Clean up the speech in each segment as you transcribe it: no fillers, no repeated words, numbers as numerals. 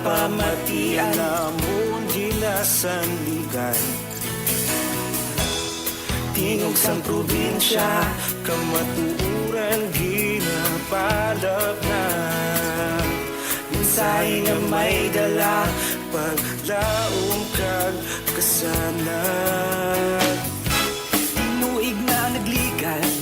pamatian namon ginasandigan. Tingog sang probinsya kamatuuran ginapalap na. Minsay nga may dala paglaom kag kasanag. Tinuig na nagligan,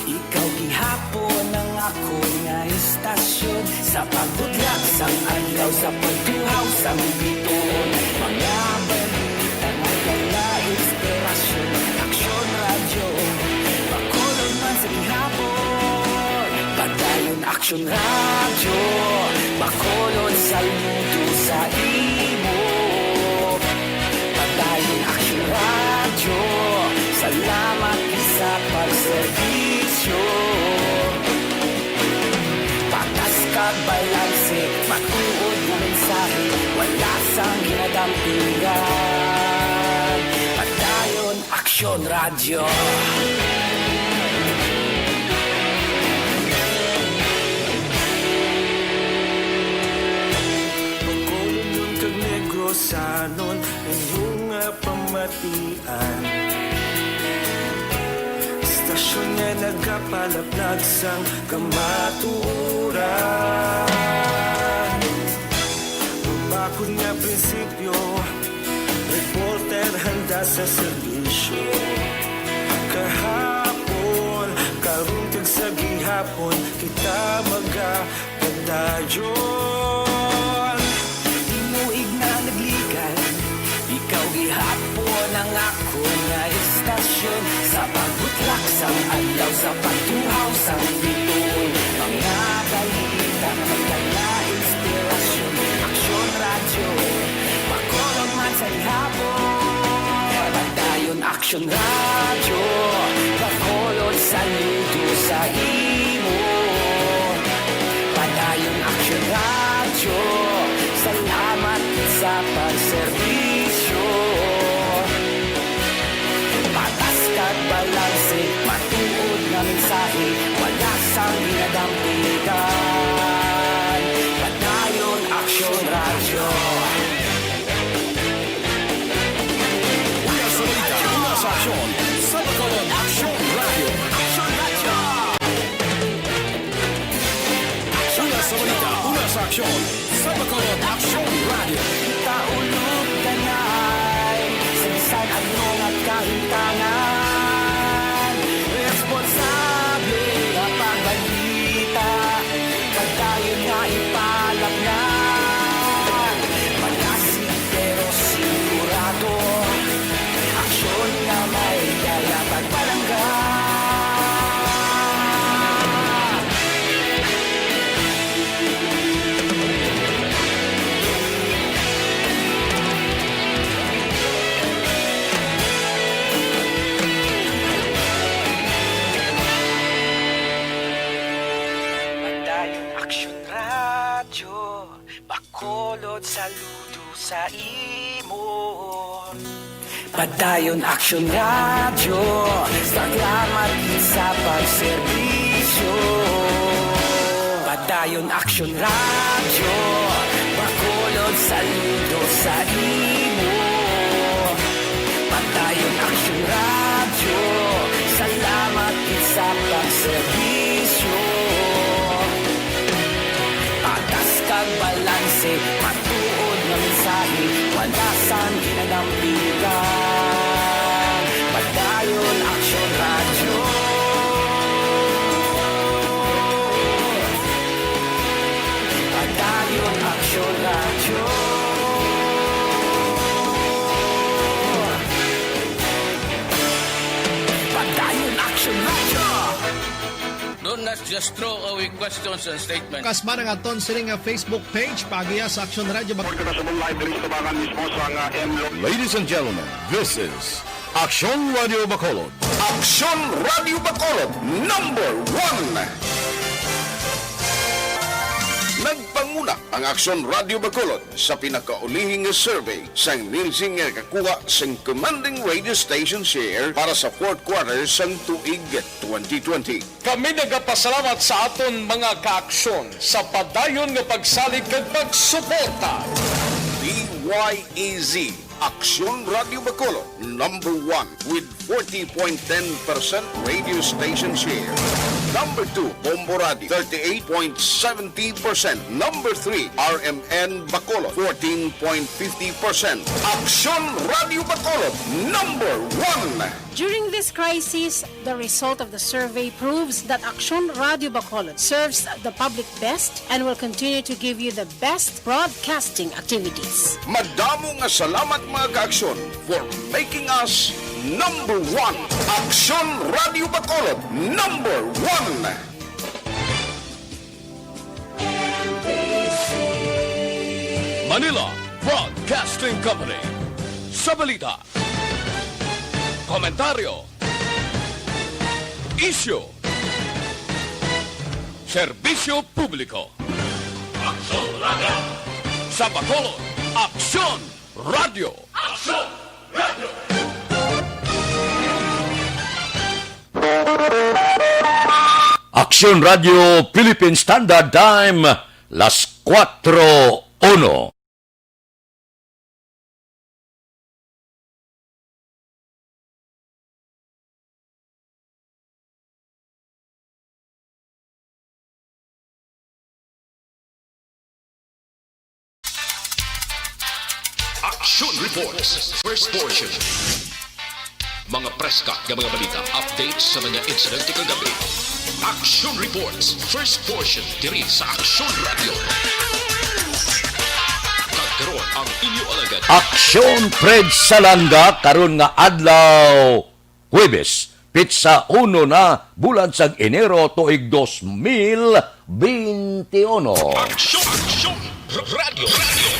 ikaw gihapon ang ako nga istasyon. Sa pagdudlak sang adlaw, sa pagtuhaw sang bituon, mga balita nga kala inspirasyon. Aksyon radyo, Bacolod man sa gihapon. Padayon Aksyon radyo, Bacolod saludo sa imo. Padayon Aksyon radyo, salamat sa pagserbisyo. Patas kag balanse, matuod na mensahe, wala sang ginadampingan. Padayon Aksyon radyo. Bacolod nun kag Negrosanon inyong pamatian. Istasyon nga nagapalaplag sang kamatuuran. Bakod nga prinsipyo, reporter handa sa serbisyo. Kahapon, karong kag sa gihapon, kita magapadayon. Tinuig na nagligan, ikaw gihapon ang ako nga istasyon. Sa pagbutlak sang adlaw, sa pagtuhaw sang bituon, mga balita na magdala inspirasyon. Aksyon radyo, Bacolod man sa ihapon. Padayon Aksyon radyo, Bacolod saludo sa imo. Padayon Aksyon radyo, salamat sa pagserbisyo. Patas kag balanse, matuod na mensahe, wala sang ginadampingan. Padayon Aksyon radyo. Una sa balita, una sa aksyon, sa Bacolod Aksyon Radio. Aksyon radyo. Una sa balita, una sa aksyon, sa Bacolod Aksyon Radio. Taulog kanay, sinsan ano nga kahintangan. Responsable nga pagbalita, pagdayon nga ipalapnan. Malasig pero sigurado, aksyon nga may dala pagpalanggan. Padayon Aksyon radyo, Bacolod saludo sa imo. Padayon Aksyon radyo, salamat sa pagserbisyo. Padayon Aksyon radyo, Bacolod saludo sa imo. Padayon Aksyon radyo, salamat sa pagserbisyo. Patas kag balanse, matuod na mensahe, wala sang ginadampingan. Padayon Aksyon radyo. Padayon Aksyon radyo. Padayon Aksyon radyo. Don't not just throw away questions and statements. Kasma ng aton sining nga Facebook page pagiya sa Aksyon Radio. Ladies and gentlemen, this is Aksyon Radio Bacolod. Aksyon Radio Bacolod, #1. Nagpanguna ang Aksyon Radio Bacolod sa pinakaulihing survey sa Nielsen nga kakuha sa commanding radio station share para sa fourth quarter sang tuig 2020. Kami nagapasalamat sa aton mga kaaksyon sa padayon nga pagsalig kag pagsuporta YEZ. Aksyon Radio Bacolod, number 1 with 40.10% radio station share. Number 2, Bombo Radio, 38.70%. Number 3, RMN Bacolod, 14.50%. Aksyon Radio Bacolod, number 1. During this crisis, the result of the survey proves that Aksyon Radio Bacolod serves the public best and will continue to give you the best broadcasting activities. Madamo nga salamat mga ka-aksyon for making us number 1. Aksyon Radio Bacolod, number 1. Manila Broadcasting Company. Sa balita, komentaryo, isyu, serbisyo publiko. Aksyon Radio! Sa Bacolod, Aksyon Radio! Aksyon Radio! Aksyon Radio Philippine Standard Time, las 4:01. Action Reports, first portion. Mga preska ng mga balita, updates sa mga insidente kagabi. Action Reports, first portion, diri sa Action Radio. Kagkaroon ang inyo alagad. Aksyon Fred Salanga karon nga adlaw Huwebes, pitsa 1 na bulan sa Enero tuig 2021. Action Radio.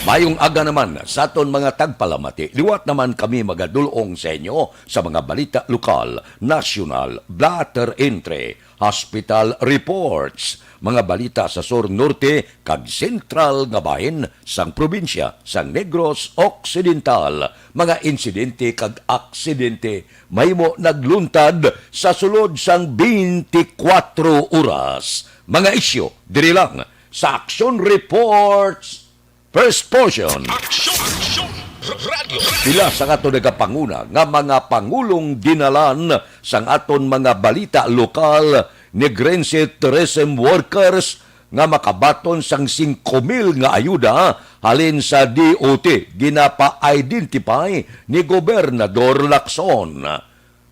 Mayong aga naman sa aton mga tagpalamati, liwat naman kami magadulong sa inyo sa mga balita lokal, nasyonal, blatter entry, hospital reports, mga balita sa Sur Norte kag Sentral nga bahin sang probinsya sang Negros Occidental, mga insidente kag aksidente mahimo nagluntad sa sulod sang 24 oras. Mga isyu diri lang sa Action Reports first portion. Action Radio. Pila sa aton nagapanguna nga mga pangulong dinalan sang aton mga balita lokal Negrense tourism workers nga makabaton sang 5,000 nga ayuda halin sa DOT ginapa-identify ni Gobernador Lacson.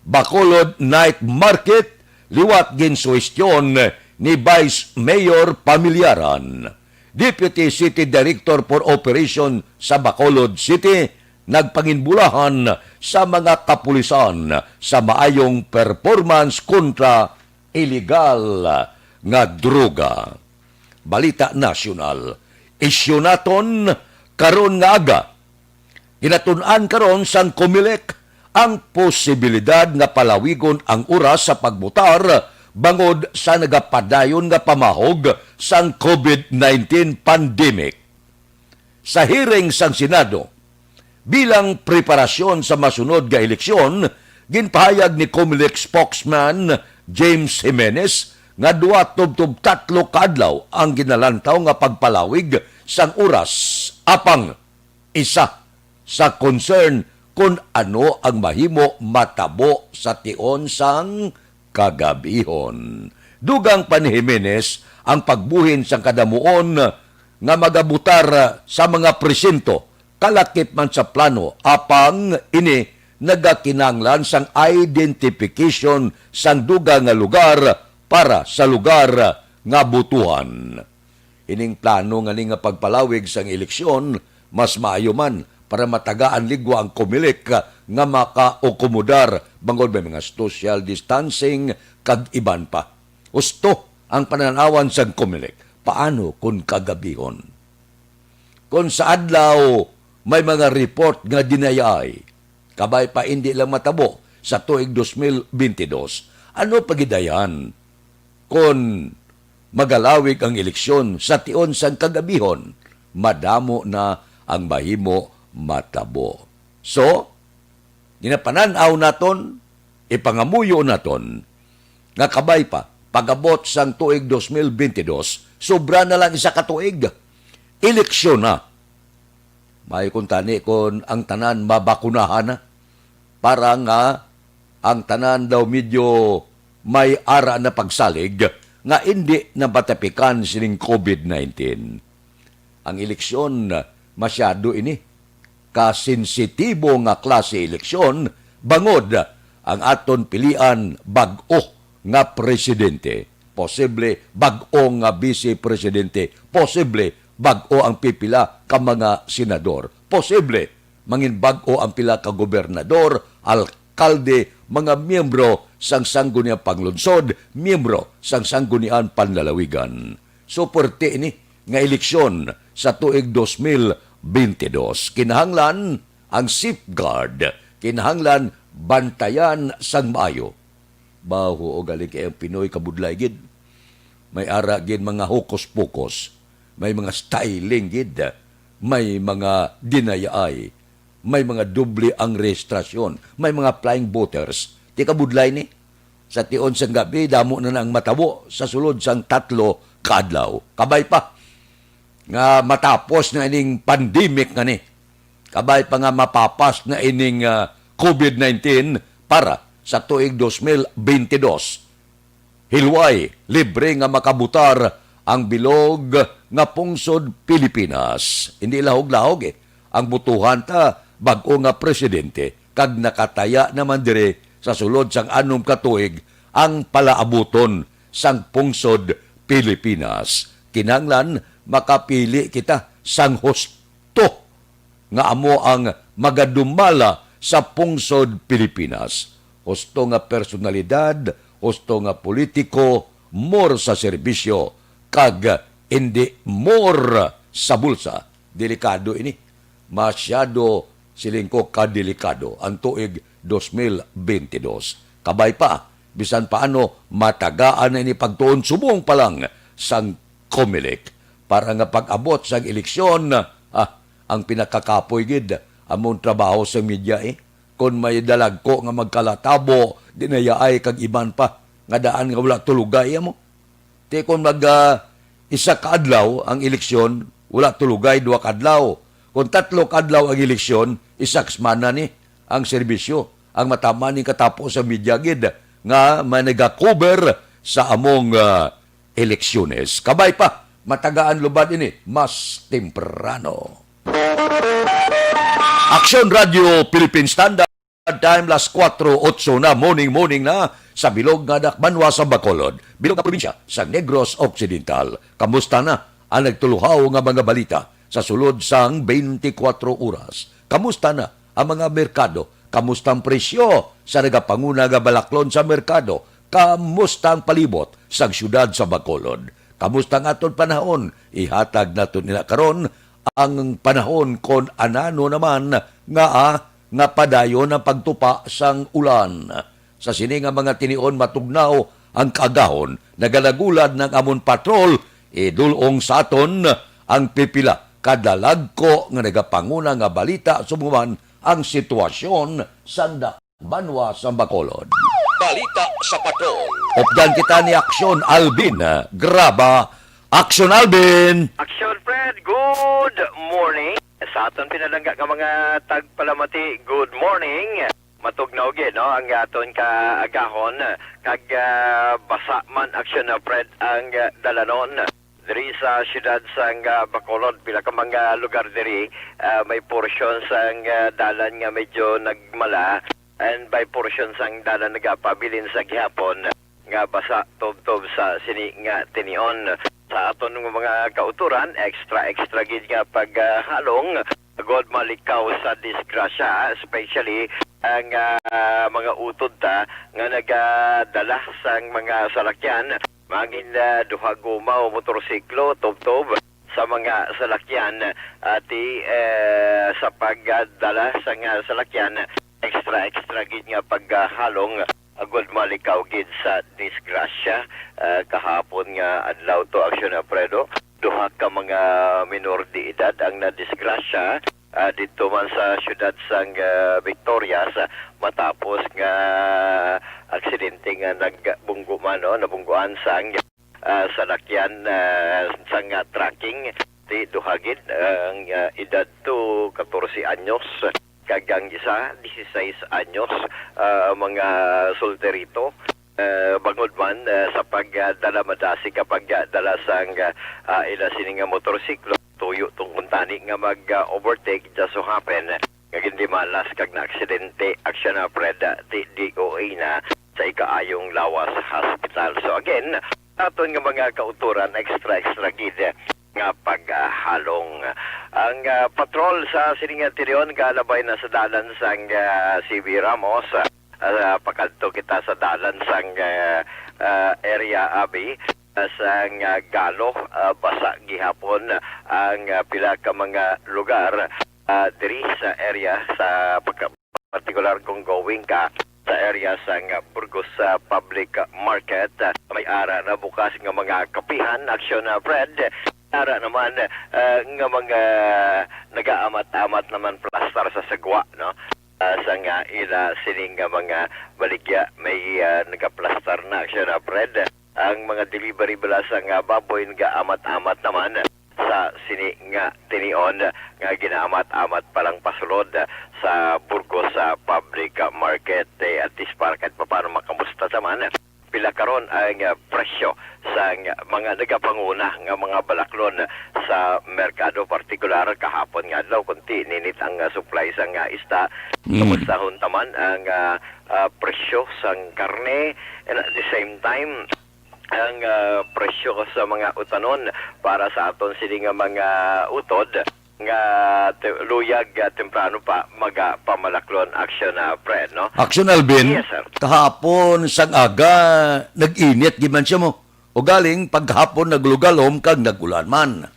Bacolod Night Market liwat ginsuwestyon ni Vice Mayor Pamilyaran. Deputy City Director for Operation sa Bacolod City, nagpanginbulahan sa mga kapulisan sa maayong performance kontra illegal nga droga. Balita nasyonal, isyu naton karon nga aga. Ginatun-an karon sang Comelec ang posibilidad nga palawigon ang oras sa pagbutar bangod sa nagapadayon nga pamahog sang COVID-19 pandemic. Sa hearing sang Senado, bilang preparasyon sa masunod nga eleksyon, ginpahayag ni Comelec spokesman James Jimenez nga 2-3 kadlaw ang ginalantaw nga pagpalawig sang oras apang isa sa concern kung ano ang mahimo matabo sa tion sang kagabihon. Dugang pa ni Jimenez ang pagbuhin sang kadamuon nga magabutar sa mga presinto kalakip man sa plano apang ini nagakinanglan sang identification sang dugang nga lugar para sa lugar nga butuhan. Ining plano nga ni nga pagpalawig sang eleksyon mas maayo man para matagaan ligwa ang Comelec nga maka-okomodar bangod may mga social distancing kag iban pa. Usto ang pananawan sa Comelec. Paano kung kagabihon? Kung sa adlaw may mga report nga dinayay, kabay pa hindi lang matabo sa tuig 2022, ano pagidayan kung magalawig ang eleksyon sa tion sang kagabihon? Madamo na ang mahimo matabo. So, ginapananaw naton, ipangamuyo naton, nga kabay pa, pagabot sang tuig 2022, sobra na lang isa ka tuig. Eleksyon na. May kuntani kung ang tanan mabakunahan na. Para nga ang tanan daw medyo may ara na pagsalig nga hindi na batapikan sining COVID-19. Ang eleksyon masyado ini kasensitibo nga klase eleksyon bangod ang aton pilian bag-o nga presidente. Posible bag-o nga vice-presidente. Posible bag-o ang pipila ka mga senador. Posible mangin bag-o ang pila ka gobernador, alkalde, mga miyembro sang sangguniang panglunsod, miyembro sang sangguniang panlalawigan. So, puwerte ini nga eleksyon sa tuig 2022. Kinahanglan ang safeguard, kinahanglan bantayan sang maayo. Baho o galing kay ang Pinoy kabudlay gid. May ara gid mga hokus-pokus, may mga styling gid, may mga dinayaay, may mga doble ang rehistrasyon, may mga flying voters. Di kabudlay ni. Sa tion sang gabi, damo na nang matabo sa sulod sang 3 kaadlaw. Kabay pa nga matapos na ining pandemic nga ni. Kabay pa nga mapapas na ining COVID-19 para sa tuig 2022. Hilway, libre nga makabutar ang bilog nga pungsod Pilipinas. Hindi lahog-lahog ang butuhan ta bag-o nga presidente kag nakataya naman dire sa sulod sang 6 katuig ang palaabuton sang pungsod Pilipinas. Kinanglan makapili kita sang husto nga amo ang magadumala sa pungsod Pilipinas. Husto nga personalidad, husto nga politiko, more sa serbisyo, kag hindi more sa bulsa. Delikado ini. Masyado siling ko kadelikado ang tuig 2022. Kabay pa, bisan paano matagaan na ini pagtuon subong pa lang sang COMELEC. Para nga pag-abot sang eleksyon, ang pinakakapoy gid among trabaho sa media kung may dalag ko nga magkalatabo, dinayaay kag iban pa, nga daan nga wala tulugay mo. Te kung isa kaadlaw ang eleksyon, wala tulugay 2 kaadlaw. Kung 3 kaadlaw ang eleksyon, isaks mana ni ang serbisyo. Ang matama ni katapos sa media gid nga managakover sa among eleksyones. Kabay pa, matagaan lubad ini, mas temprano. Action Radio Philippine Standard Time, las 4:08 na, morning na, sa bilog nga Dakbanwa sa Bacolod, bilog nga probinsya sa Negros Occidental. Kamusta na ang nagtuluhaw nga mga balita sa sulod sang 24 oras? Kamusta na ang mga merkado? Kamusta ang presyo sa nagapanguna nga balaklon sa merkado? Kamusta ang palibot sa syudad sa Bacolod? Kamusta ang aton panahon? Ihatag naton nila karon ang panahon kon anano naman nga padayon ang pagtupa sang ulan. Sa sini nga mga tinion matugnaw ang kaagahon, nagalagulad ng amon patrol, dulong sa aton ang pipila kadalagko nga nagapanguna nga balita sumuman ang sitwasyon sa Dakbanwa sa Bacolod. Balita sa patrol. Opdan kita ni Aksyon Alvin. Graba, Aksyon Alvin! Action Fred, good morning. Sa aton pinalangga nga mga tagpalamati, good morning. Matugnaw gid no ang aton kaagahon kag basa man Action Fred ang dalanon diri sa siyudad sang Bacolod. Pila ka mga lugar diri may portion sang dalan nga medyo nagmala and by portion sang dalan nagapabilin sa gihapon nga basa tob-tob sa sini nga tinion. Sa aton mga kauturan, extra gid nga paghalong god malikaw sa disgrasya, especially ang mga utod ta nga nagadala sang mga salakyan, maging duha gumaw motorsiklo tob-tob sa mga salakyan at sa pagdala sa mga salakyan, extra gid nga paghalong agod malikaw gid sa disgrasya. Kahapon nga adlaw to Aksyon Fredo, duha ka mga minor de edad ang nadisgrasya dito man sa siyudad sang Victorias matapos nga aksidente nga nagbunggo man nabungguan sang salakyan sang tracking Ti duhagid ang edad to 14 anyos kagang isa 16 anyos mga solterito bangod man sa pagdala madasi kapag dala sang ila sining nga motorsiklo tuyo tungkol tani nga mag-overtake just so happen nga hindi malas kag na aksidente aksyon na pred ti DOA na sa ikaayong lawas hospital. So again, aton nga mga kauturan extra gid nga paghalong ang patrol sa sininga tirion galabay na sa dalan sang CB Ramos pakadto kita sa dalan sang area abi sang Galo basa gihapon ang pila ka mga lugar diri sa area sa particular kung going ka sa area sang Burgos Public Market may ara na bukas nga mga kapihan aksyon na bread ara naman nga mga nagaamat-amat naman plastar sa sagwa no sa nga ila sining nga mga baligya may nagaplastar na aksyon na bread ang mga delivery bala sa nga baboy nga amat-amat naman sa sini nga tinion nga ginaamat-amat palang pasulod sa Burgos Public Market at least para kahit paano makamusta naman pila karon ang presyo sa mga nagapanguna nga mga balaklon sa merkado partikular kahapon nga daw kunti ninit ang supply sa nga isda kamustahon taman ang presyo sa karne and at the same time ang presyo sa mga utanon para sa aton sini nga mga utod nga luyag temprano pa pamalaklon action na pre no. Action Alvin, Yes, sir. kahapon sang aga nag-init giman siya mo. O galing paghapon naglugalom kag nagulan man.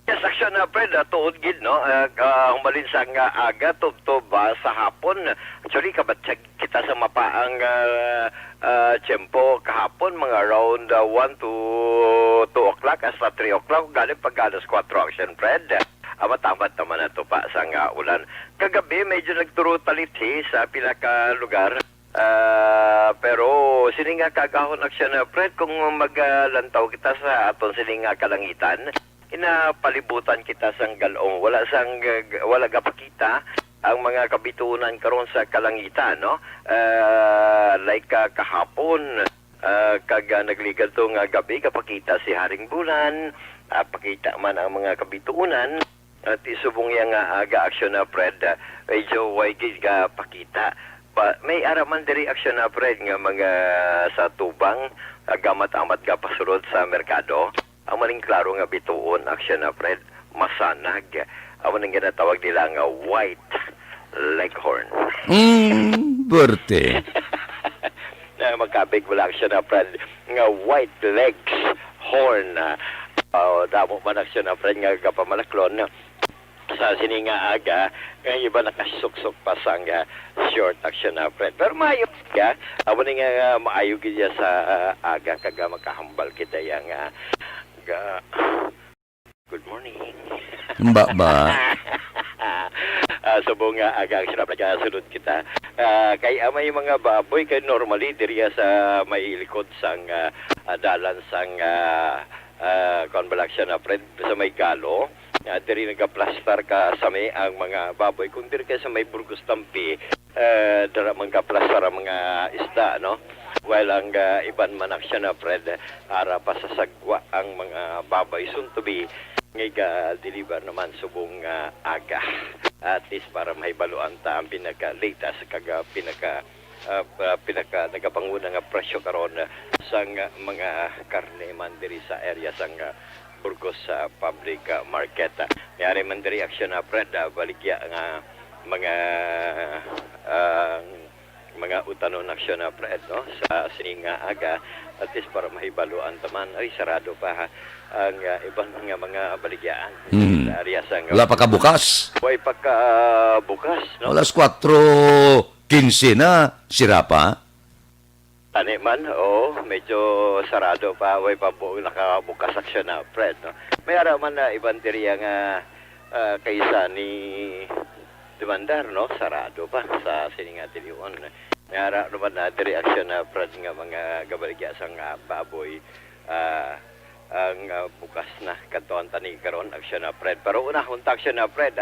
Yes, action na pre tuod gid no. Humalin sa nga aga tugto ba sa hapon. Actually kabatsag kita sa mapaang tiyempo kahapon mga around 1 to 2 o'clock hasta 3 o'clock galing pag alas 4 action pre. Amat-amat naman na to pa sa nga ulan. Kagabi medyo nagturo talithi sa pila ka lugar. Pero sininga kagahon aksyon na Fred kung maglantaw kita sa aton sininga kalangitan. Inapalibutan kita sang galong. Wala gapakita ang mga kabitunan karon sa kalangitan no. Like kahapon kag nagligad to nga gabi kapakita si Haring Bulan. Pakita man ang mga kabitunan at isubong yang aga aksyon na Fred medyo waygid ka pakita may araman diri aksyon na Fred nga mga sa tubang agamat-amat ka pasulod sa merkado ang maling klaro nga bituon aksyon na Fred masanag ang nang ginatawag nila nga white leghorn Berte. na magkabig wala aksyon na Fred nga white legs horn damo man aksyon na Fred nga kapamalaklon sa sininga aga nga iba nakasuksok pa sang short action na Fred pero maayo ka amo nga maayo gid sa aga kaga makahambal kita yang good morning Ba. subong aga action na Fred sunod kita kay may mga baboy kay normally diriya sa may likod sang dalan sang konbalaksyon na Fred sa may Galo diri nagaplastar ka sa may ang mga baboy kung diri ka sa may Burgos Tampi dara magaplastar ang mga isda no while ang iban manak siya na Fred ara pa sa sagwa ang mga baboy soon to be nga deliver naman subong aga at least para mahibaluan ta ang pinaka-latest kaga pinaka nagapanguna nga presyo karon sang mga karne man diri sa area sang Burgos Public Market. Yari man diri aksyon na Fred baligya nga mga utanon aksyon na Fred no sa sininga aga at least para mahibaluan taman ay sarado pa ang ibang mga baligyaan sa area sang Wala pa ka bukas. way pagka bukas no. Alas 4:15 na sira pa. Ani man, medyo sarado pa, way pa nakabukas aksyon na Fred, no? May araman na ibang diriya nga kaysa ni Demandar, no? Sarado pa sa sininga tilion. May araman na diri aksyon na Fred nga mga gabaligya sang baboy ang bukas na kantuan tani karon aksyon na Fred. Pero una hunta aksyon na Fred,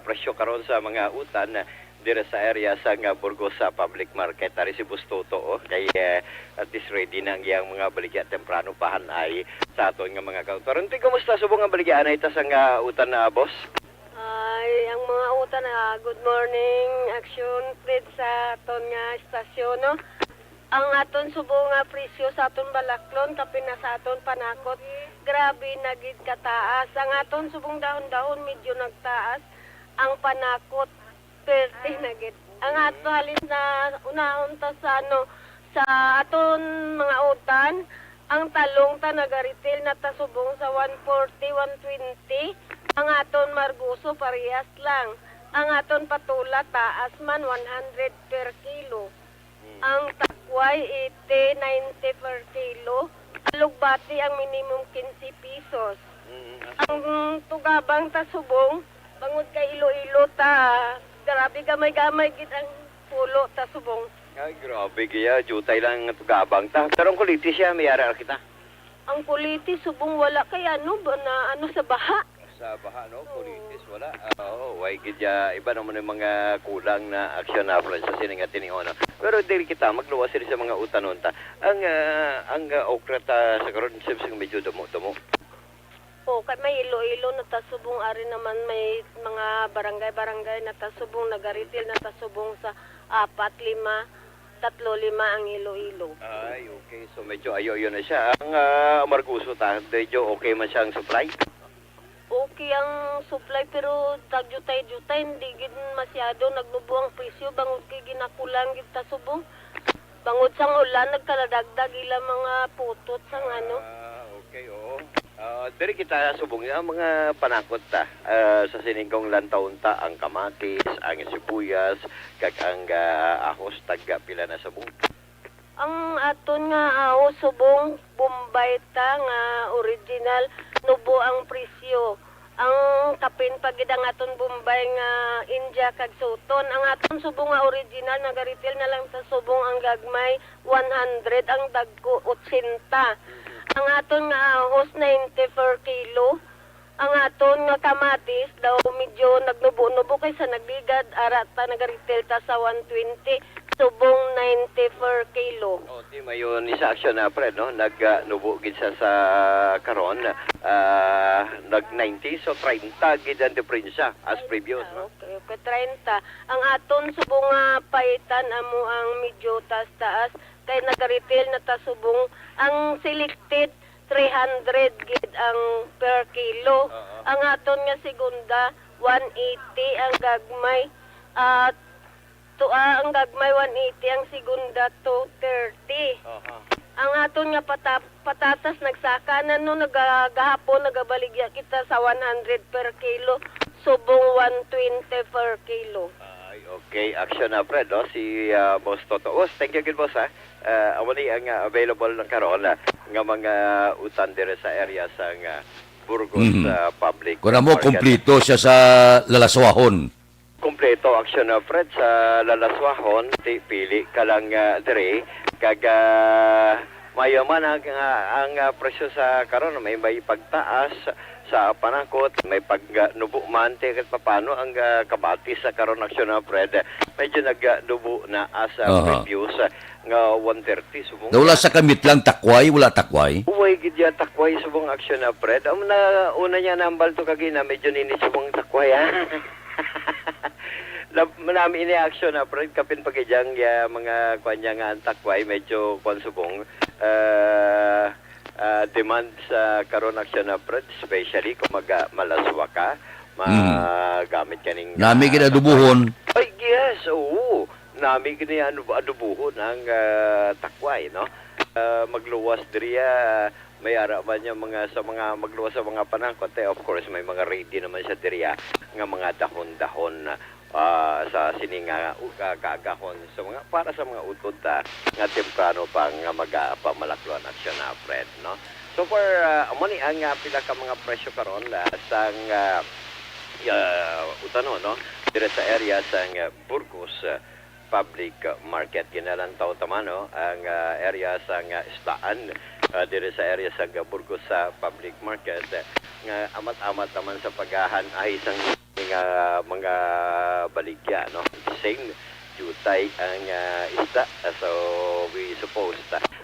presyo karon sa mga utan dire sa area sa Burgos sa public market ari si Bustoto kay at least ready na ang iyang mga baligya temprano pahan ay sa aton nga mga kauntaron. Kumusta subong nga baligya na ita sa utan na boss? Ay, ang mga utan good morning action Fred sa aton nga estasyon no. Ang aton subong nga presyo sa aton Balaklon kapin na sa aton Panakot grabe nagid kataas. Ang aton subong dahon-dahon medyo nagtaas. Ang Panakot perte na gid. Ang ato halin na unahon ta sa sa aton mga utan, ang talong ta nagaritil na ta subong sa 140, 120. Ang aton Marguso parehas lang. Ang aton Patula taas man 100 per kilo. Ang takway 80, 90 per kilo. Alugbati ang minimum 15 pesos. Ang tugabang ta subong bangod kay Iloilo ta grabe gamay-gamay gid ang pulo ta subong. Ay, grabe kaya. Jutay lang nga tugabang ta. Pero ang kuliti siya, may ara kita. Ang kuliti subong wala kay sa baha. Sa baha, no? Kulitis, wala. Why gidya, iba naman yung mga kulang na aksyon na sa sininga tiniho, no? Pero dili kita, magluwas sila sa mga utanon ta. Ang okra ta sa karon simsing medyo damo-damo. Kay may Iloilo na tasubong ari naman may mga barangay-barangay na tasubong nagaritil na tasubong sa 4, 5, 3, 5 ang Iloilo. Ay, okay. So medyo ayo na siya. Ang Marguso ta, medyo okay man siyang supply? Okay ang supply pero tagjutay-jutay hindi gid masyado nagnubo ang presyo bangod kay ginakulang gid tasubong. Bangod sang ulan nagkaladagdag ila mga putot sang Okay, oo. Dari kita subong ang mga panakot ta sa siningkong lantawon ta ang kamatis, ang sibuyas, kag ang ahos tagga pila na subong. Ang aton nga ahos subong Bombay ta nga original nubo ang presyo. Ang kapin pagid ang aton Bombay nga India kag Soton. Ang aton subong nga original nagaritil na lang sa subong ang gagmay 100 ang dagko 80. Ang aton nga ahos 90 per kilo. Ang aton nga kamatis daw medyo nagnubo-nubo kaysa nagligad ara ta nagaritel ta sa 120 subong 90 per kilo. Di mayon ni sa aksyon na Fred, no? Nagnubo gid sa karon nag 90 so 30 gid ang diferensya as previous, no? Okay, 30. Ang aton subong nga paitan amo ang medyo taas kay nagaritel na ta subong ang selected 300 gid ang per kilo. Ang aton nga segunda 180 ang gagmay ang gagmay 180 ang segunda 230. Ang aton nga patatas nagsakanan no nagagahapon nagabaligya kita sa 100 per kilo subong 120 per kilo. Okay, action na Fred, no? Si Boss Toto. Boss, thank you good boss, ha? Amali ang available ng karon nga mga utan dire sa area sa Burgos public. Kuna mo, kumplito siya sa Lalaswahon. Kompleto action na Fred sa Lalaswahon, pili ka lang dire, kag mayaman ang presyo sa karon may pagtaas sa Panakot, may pagnubo man kat papano ang kabatis sa karon aksyon na Fred. Medyo nagnubo na as previous nga 130 subong. Wala sa kamit lang takway, wala takway. Uway gid ya takway subong aksyon na Fred. Ang una niya nambal to kagina medyo nini subong takway ha. Manami ini aksyon na Fred kapin pagidyang mga kwanya nga ang takway medyo konsubong demand sa karon aksyon na Fred, especially kung malaswa ka, magamit ka ning Nami ginadubuhon. Ay, yes, oo. Nami ginadubuhon ang takway, no? Magluwas diriya, may araman niya sa mga magluwas sa mga panangkot. Of course, may mga ready naman sa diriya nga mga dahon-dahon sa sininga kagahon sa mga para sa mga utod nga temprano pa nga magpamalaklon aksyon na Fred, no? So for money ang pila ka mga presyo karon sa utano, no? Dire sa area sa Burgos public market ginalantaw tamano ang area sa istaan dire sa area sa Burgos sa public market nga amat-amat naman sa paghahan ay isang mga baligya, no? Same jutay ang isda. So we suppose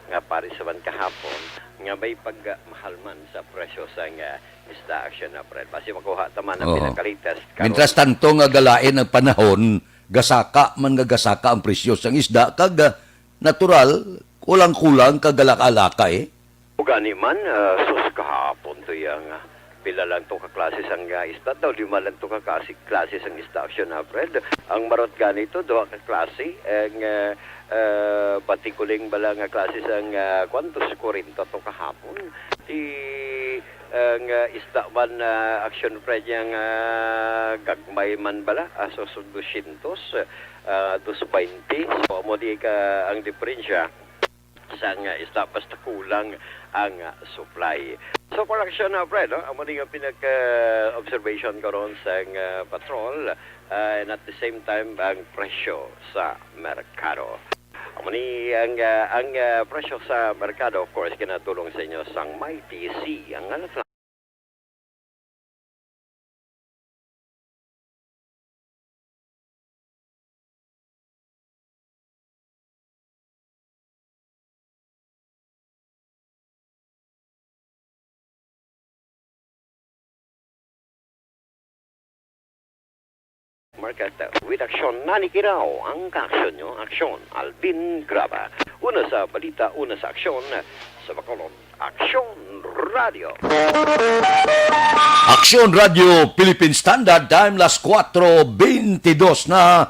nga paris man kahapon nga may pagmahal man sa presyo sa isda Action April. Basi makuha taman ang pinakalitas. Mintras tanto nga galain ang panahon, gasaka ang presyo sang isda kag natural kulang-kulang kagalak-alaka Ugani man sus kahapon to yang pila lang to ka klase sang isda daw, 5 lang to ka klase sang isda Action April. Ang marot ganito 2 ka klase ang patikuling bala nga klase sang kwantos 40 to kahapon. Ang isda man Action April yang gagmay man bala so 200 220 so mo di ka ang diferensya sang isda basta kulang ang supply. So for Action April, no, amo nga pinaka-observation ko ron sa patrol and at the same time ang presyo sa merkado. Amo ni ang presyo sa merkado, of course, kinatulong sa inyo sang may TC. Ang alat lang market with Action Nanikiraw ang ka-aksyon nyo. Aksyon Alvin Graba. Una sa balita, una sa aksyon sa Bacolod. Aksyon Radio. Aksyon Radio Philippine Standard Time las 4:22 na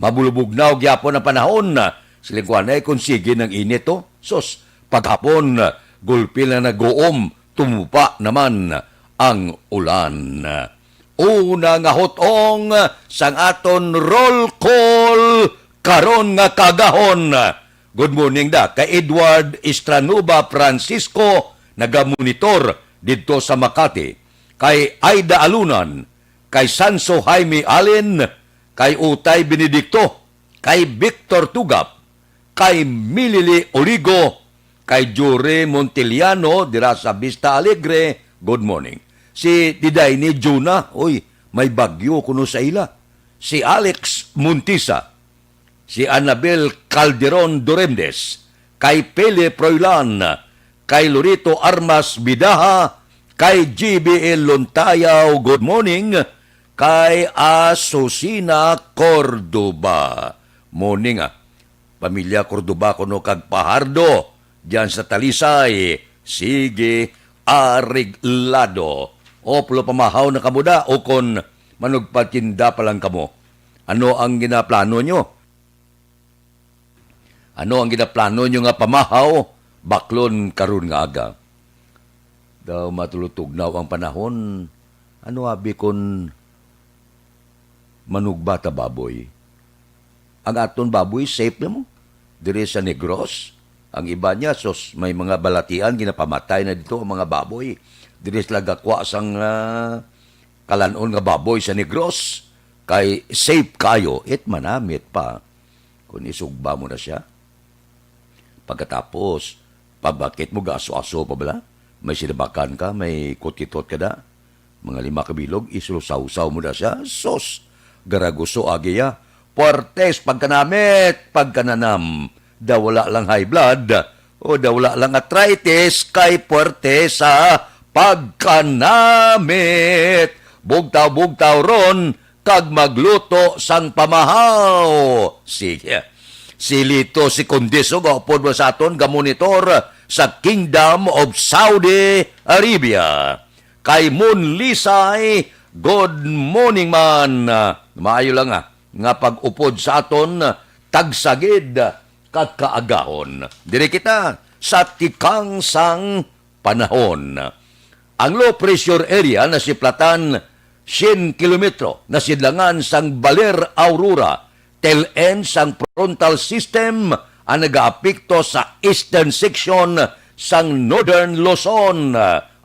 mabulubugnaw gyapon ang panahon. Silingkuan ay konsige ng init to. Sos, paghapon gulpil na nag-uom, tumupa naman ang ulan. Una nga hotong sang aton roll call karon nga kagahon. Good morning da kay Edward Estranuba Francisco nagamonitor didto sa Makati, kay Aida Alunan, kay Sanso Jaime Allen, kay Utay Benedicto, kay Victor Tugap, kay Milili Oligo, kay Jure Montiliano dira sa Vista Alegre. Good morning. Si Diday ni Juna, may bagyo kuno sa ila. Si Alex Muntisa, si Annabel Calderon Doremdes, kay Pele Proilan, kay Lorito Armas Bidaha, kay GBL Lontayaw, good morning, kay Asusina Cordoba. Morning Pamilya Cordoba kuno kag Pahardo, diyan sa Talisay, sige Ariglado. O pulo pamahaw na kamuda o kon manugpatinda pa lang kamo. Ano ang ginaplano nyo? Ano ang ginaplano nyo nga pamahaw? Baklon karun nga aga. Daw matulutugnaw ang panahon. Ano abi kon manugbata baboy? Ang aton baboy safe na mo. Dire sa Negros. Ang iba niya, sos may mga balatian, ginapamatay na dito ang mga baboy. Diri sila gakwa sang kalanon nga baboy sa Negros. Kay safe kayo, manamit pa. Kung isugba mo na siya. Pagkatapos, pabakit mo gaso-aso pa bala? May sinabakan ka, may kutit-kot ka na. Mga 5 kabilog, isusaw-saw mo na siya. Sos, garaguso agiya. Puertes, pagkanamit, pagkananam. Dawala lang high blood, o dawala lang arthritis, kay puertes sa pagkanamit. Bugtaw-bugtaw ron, kag magluto sang pamahaw. Sige. Si Lito si Condiso, gaupod mo sa aton, gamonitor sa Kingdom of Saudi Arabia. Kay Moon Lisay, good morning man. Maayo lang nga pag-upod sa aton, tagsagid kag kaagahon. Diri kita sa tikang sang panahon. Ang low pressure area na si Platan 100 kilometro na sidlangan sang Baler Aurora, tel-en sang frontal system ang nag-aapekto sa eastern section sang Northern Luzon.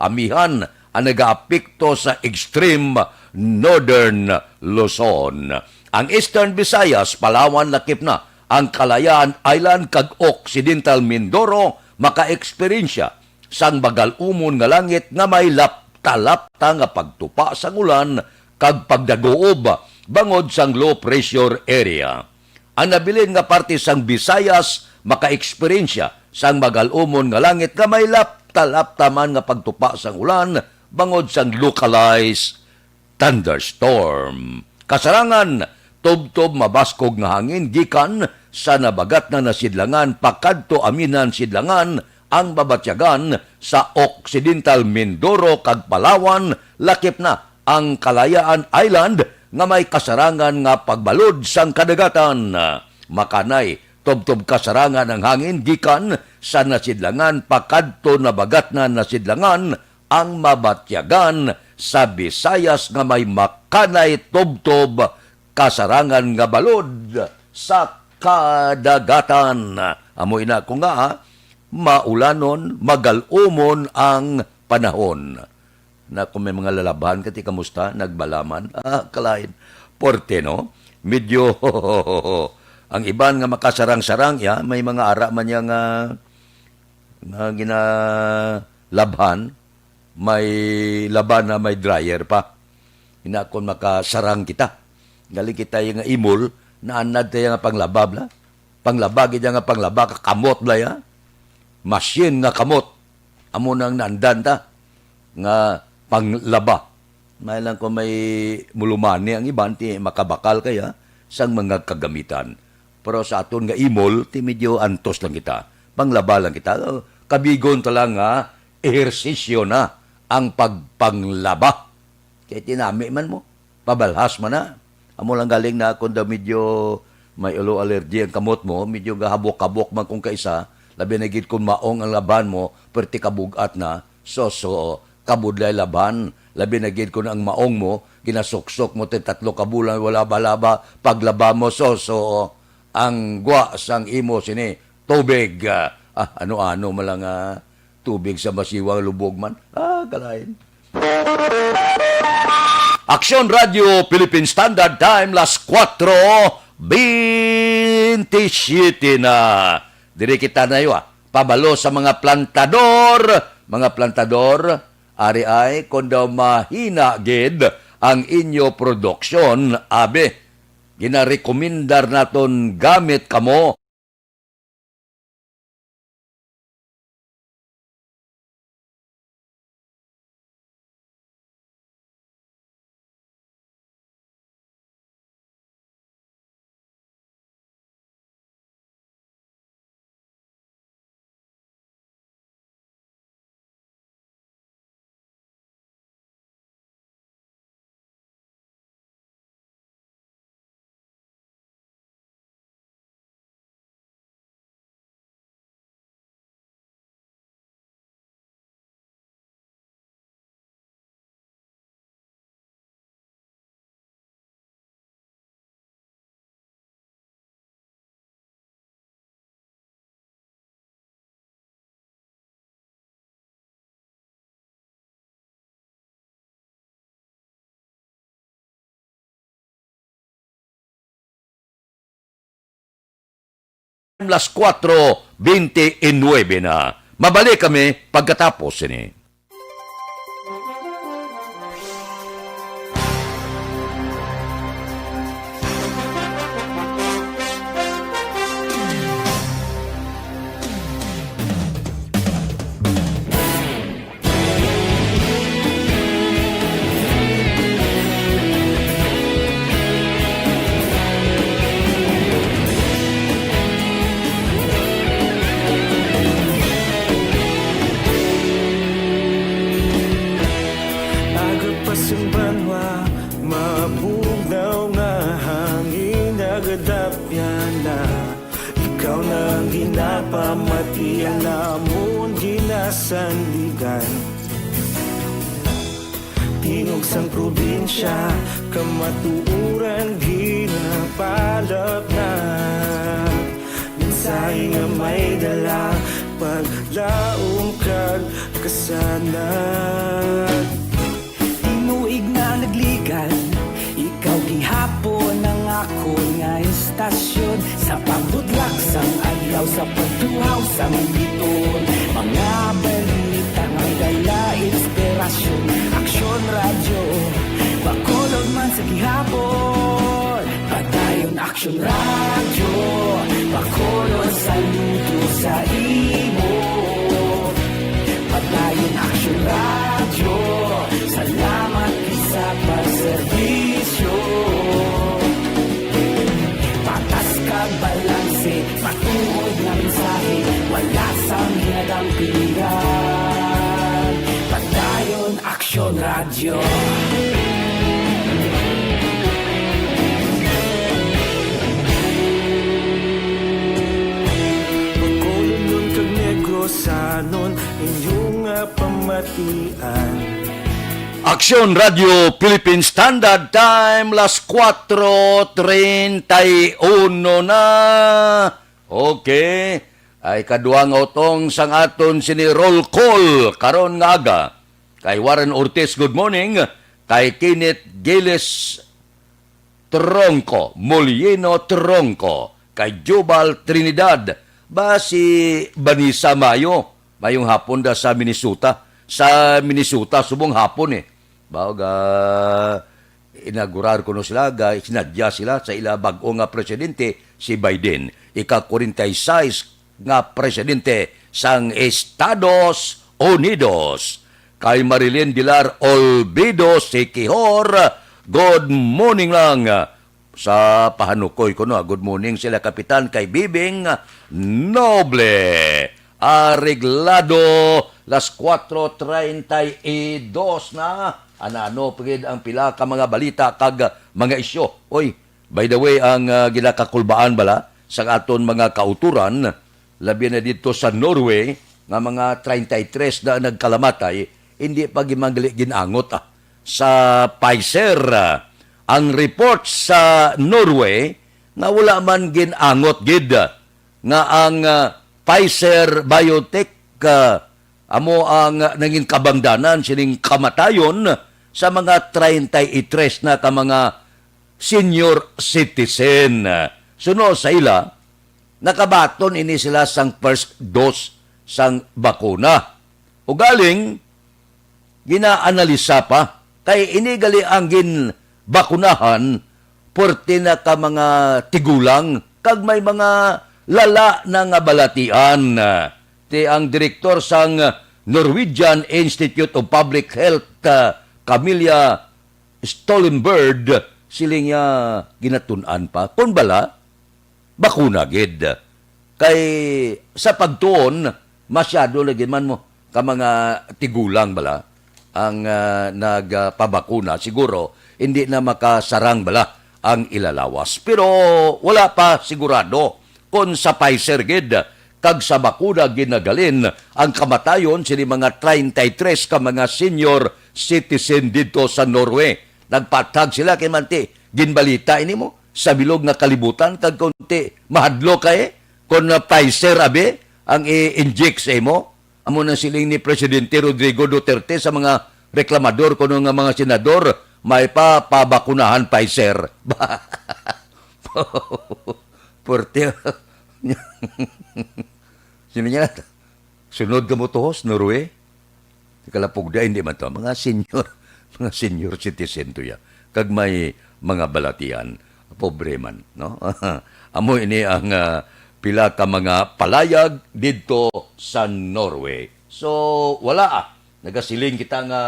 Amihan ang nag-aapekto sa extreme Northern Luzon. Ang Eastern Visayas, Palawan, lakip na ang Kalayaan Island kag Occidental Mindoro maka-eksperyensya sang bagal-umon nga langit nga may lapta-lapta nga pagtupa sang ulan kag pagdagoob bangod sang low pressure area. Ang nabilin nga parte sang Visayas maka-eksperyensya sang bagal-umon nga langit nga may lapta-lapta man nga pagtupa sang ulan bangod sang localized thunderstorm. Kasarangan, tubtob mabaskog nga hangin gikan sa nabagat na nasidlangan pakadto aminan sidlangan ang babatyagan sa Occidental Mindoro kag Palawan, lakip na ang Kalayaan Island nga may kasarangan nga pagbalod sang kadagatan. Makanay, tubtob kasarangan ang hangin gikan sa nasidlangan pakadto nabagat na nasidlangan ang mabatyagan sa Visayas nga may makanay tubtob kasarangan nga balod sa kadagatan. Amoy na ko nga, maulanon, magalumon ang panahon. Na kung may mga lalaban, kati kamusta, nagbalaman, kalain, porte, no? Medyo, ang iban nga makasarang-sarang, may mga ara man niya nga ginalabhan, may laban na may dryer pa. Hinakon makasarang kita. Galing kita yung imol, naanad tayo nga panglabab la. Panglabag ita nga panglaba, kamot la ya. Machine nga kamot. Amo nang naandan ta. Nga panglaba. May lang kung may mulumani ang iban, ti makabakal kaya sang mga kagamitan. Pero sa aton nga imol, ti medyo antos lang kita. Panglaba lang kita. Kabigon talang nga, ehersisyo na ang pagpanglaba. Kaya tinami man mo, pabalhas man na. Amo lang galing na kung daw medyo may ulo allergy ang kamot mo, medyo gahabok-kabok man kung kaisa, labi na gid kung maong ang laban mo, perti kabugat na, so, kabudlay laban, labi na gid kung ang maong mo, ginasuksok mo, 3 kabulan, wala balaba, paglaba mo, so, ang gwa sang imo sini, tubig, ano-ano malang tubig sa masiwang lubog man. Kalain. Aksyon Radio Philippine Standard Time, las 4:27 na. Diri kita na yun, pabalo sa mga plantador, ari ay, kung daw mahina gid ang inyo produksyon, abe, ginarekomendar naton gamit kamo las 4:29 na. Mabalik kami pagkatapos ini. Pamati ang namon ginasandigan. Tinog sang probinsya, kamatuuran ginapalap na. Minsay nga may dala, paglaong kag kasanat. Inuig na nagligan, ikaw gihapon ang ako nga istasyon. Sa pagdudlak sang adlaw, sa pagtuhaw sang biton, mga balik istasyon, Aksyon Radio. Bacolod man sa gihapon, padayon Aksyon Radio. Bacolod saludo sa imo, padayon Aksyon Radio. Salamat sa pagserbisyo. Patas kag balanse, matuod na mensahe, wala sang hinadampingan. Padayon Aksyon Radio. Bacolod kag Negrosanon, inyong pamatian. Aksyon Radio Philippine Standard Time, las 4:31 na. Okay. Ay kaduang otong sang aton sini roll call karon nga aga. Kay Warren Ortiz, good morning. Kay Kenneth Giles Tronco, Molino Tronco. Kay Jubal Trinidad. Ba si Vanessa Mayo. Mayong hapon da sa Minnesota. Sa Minnesota, subong hapon eh. Baga, inaugurar ko no sila, sinadya sila sa ila bago nga presidente, si Biden. Ika-46 nga presidente sang Estados Unidos. Kay Marilyn Dilar Olvido, si Kihor, good morning lang. Sa pahanukoy ko no, good morning sila Kapitan kay Bibing Noble. Arreglado, las 4:32 na. Ano pagid ang pila ka mga balita kag mga isyo. Oy, by the way, ang ginakakulbaan bala sa aton mga kauturan, labi na dito sa Norway, nga mga 33 na nagkalamatay, hindi pa ginangot sa Pfizer. Ang report sa Norway, na wala man ginangot gid nga ang Pfizer Biotech amo ang naging kabangdanan sining kamatayon sa mga 33 na ka mga senior citizen. Suno sa ila, nakabaton ini sila sang first dose sang bakuna. O galing, ginaanalisa pa, kay inigali ang ginbakunahan, porte na ka mga tigulang, kag may mga lala na nga balatian. Ti ang direktor sang Norwegian Institute of Public Health, Camilla Stoltenberg, siling niya ginatunan pa. Kung bala, bakuna gid. Kay sa pagtuon, masyado lagi man mo ka mga tigulang bala ang nagpabakuna. Siguro, hindi na makasarang bala ang ilalawas. Pero wala pa sigurado kung sa Pfizer gid kag sa bakuna ginagalin ang kamatayon sini mga 33 ka mga senior citizen dito sa Norway. Nagpatag sila kay manti ginbalita ini mo sa bilog nga kalibutan kag konti mahadlo kay kon Pfizer abe ang i-inject sa imo. Amo na siling ni Presidente Rodrigo Duterte sa mga reklamador kuno nga mga senador may pabakunahan Pfizer. Porte sino niya na? Sunod ka mo tohos, Norway? Kalapog da, hindi man to. Mga senior citizen to ya. Kag may mga balatian. Pobre man, no? Amo ini ang pila ka mga palayag dito sa Norway. So, wala Nagasiling kita nga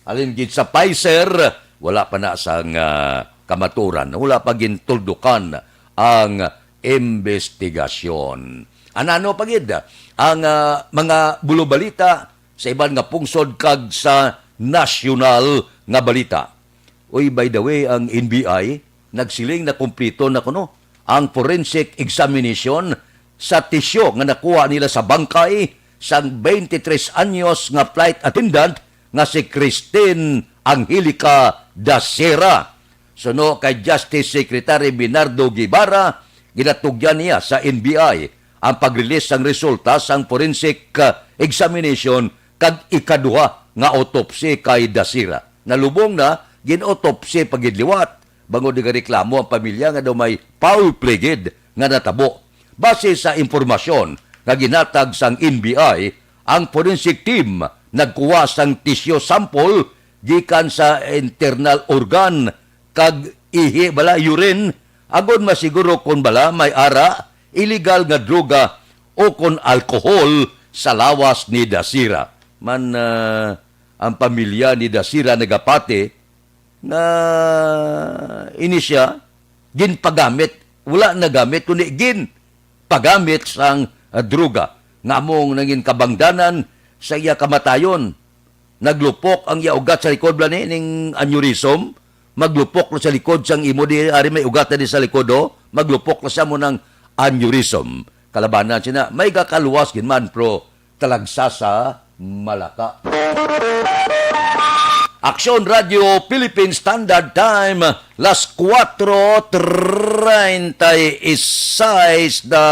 alin gid sa Pfizer, wala pa na sang kamaturan. Wala pa gintuldukan ang investigasyon. Ano pagid ang mga bulobalita sa iban nga pungsod kag sa nasyonal nga balita. Uy, by the way, ang NBI nagsiling na kumpleto na kuno ang forensic examination sa tisyo nga nakuha nila sa bangkay sang 23 anyos nga flight attendant nga si Christine Angelica Dacera. Suno kay Justice Secretary Bernardo Guevara, ginatugyan niya sa NBI ang pag-release ng resulta sang forensic examination kag ikaduha nga autopsy kay Dacera. Nalubong na gin-autopsy pagidliwat bango di reklamo ang pamilya nga daw may foul play gid nga natabo. Base sa impormasyon nga ginatag sang NBI, ang forensic team nagkuha sang tissue sample gikan sa internal organ kag ihi bala urine agon masiguro kung bala may ara illegal nga droga o kon alkohol sa lawas ni Dasira. Man ang pamilya ni Dasira nagapate na inisya ginpagamit, wala nagamit kundi ginpagamit sang droga. Ngamong nangin kabangdanan sa iya kamatayon. Naglupok ang iya ugat sa likod blani ning aneurysm, maglupok na sa likod sang imo di ari may ugat na di sa likod maglupok na sa mo ng aneurysm. Kalabanan siya na may gakaluwas gin man pro talagsa sa Malaka. Aksyon Radio Philippine Standard Time, las 4:36 da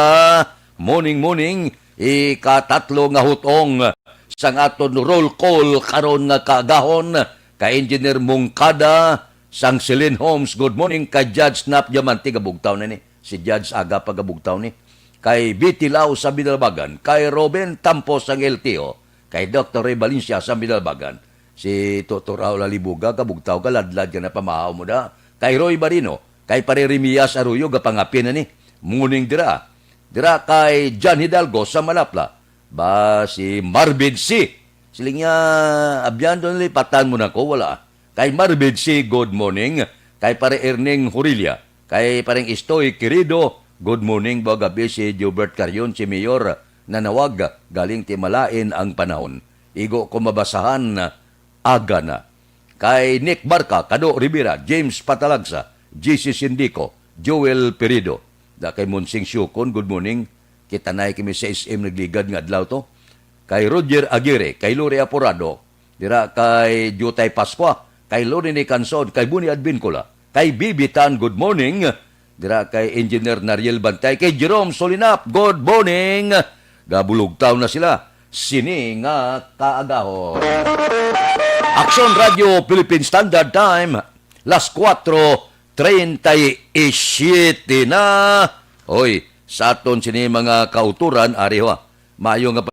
morning, ikatatlo nga hutong sang aton roll call karon nga kaagahon ka Engineer Mungkada sang Celine Holmes. Good morning kay Judge Snap Diamante gabugtaw na ni. Si Judge Aga pagabugtaw ni. Kay Bitilaw sa Binalbagan, kay Robin Tampos sang LTO, kay Dr. Ray Valencia sa Binalbagan. Si Toto Raul Alibuga, kabugtaw ka, ladlad ka na pamahaw mo da. Kay Roy Barino, kay Pare Remias Arroyo, gapangapin na ni. Muning dira. Dira kay John Hidalgo sa Malapla. Ba si Marvin C. Siling niya, abyan doon lipatan mo na ko, wala. Kay Marvin C, good morning. Kay Pare Erning Hurilia. Kay Pareng Istoy Querido, good morning. Bagabi si Gilbert Carion, si Mayor, nanawag, galing timalain ang panahon. Igo ko mabasahan aga na. Kay Nick Barca, Kado Rivera, James Patalagsa, GC Sindico, Joel Perido. Da kay Monsing Syukon, good morning. Kita na kami sa SM nagligad nga adlaw to. Kay Roger Aguirre, kay Lori Apurado, dira kay Jutay Pasqua, kay Lorene Canson, kay Buni Advincula, kay Bibitan, good morning. Dira kay Engineer Nariel Bantay, kay Jerome Solinap, good morning. Gabulugtaw na sila. Sini nga kaagahon. Aksyon Radio Philippine Standard Time, las 4:37 na. Hoy, sa aton sini mga kauturan, ariho, maayo nga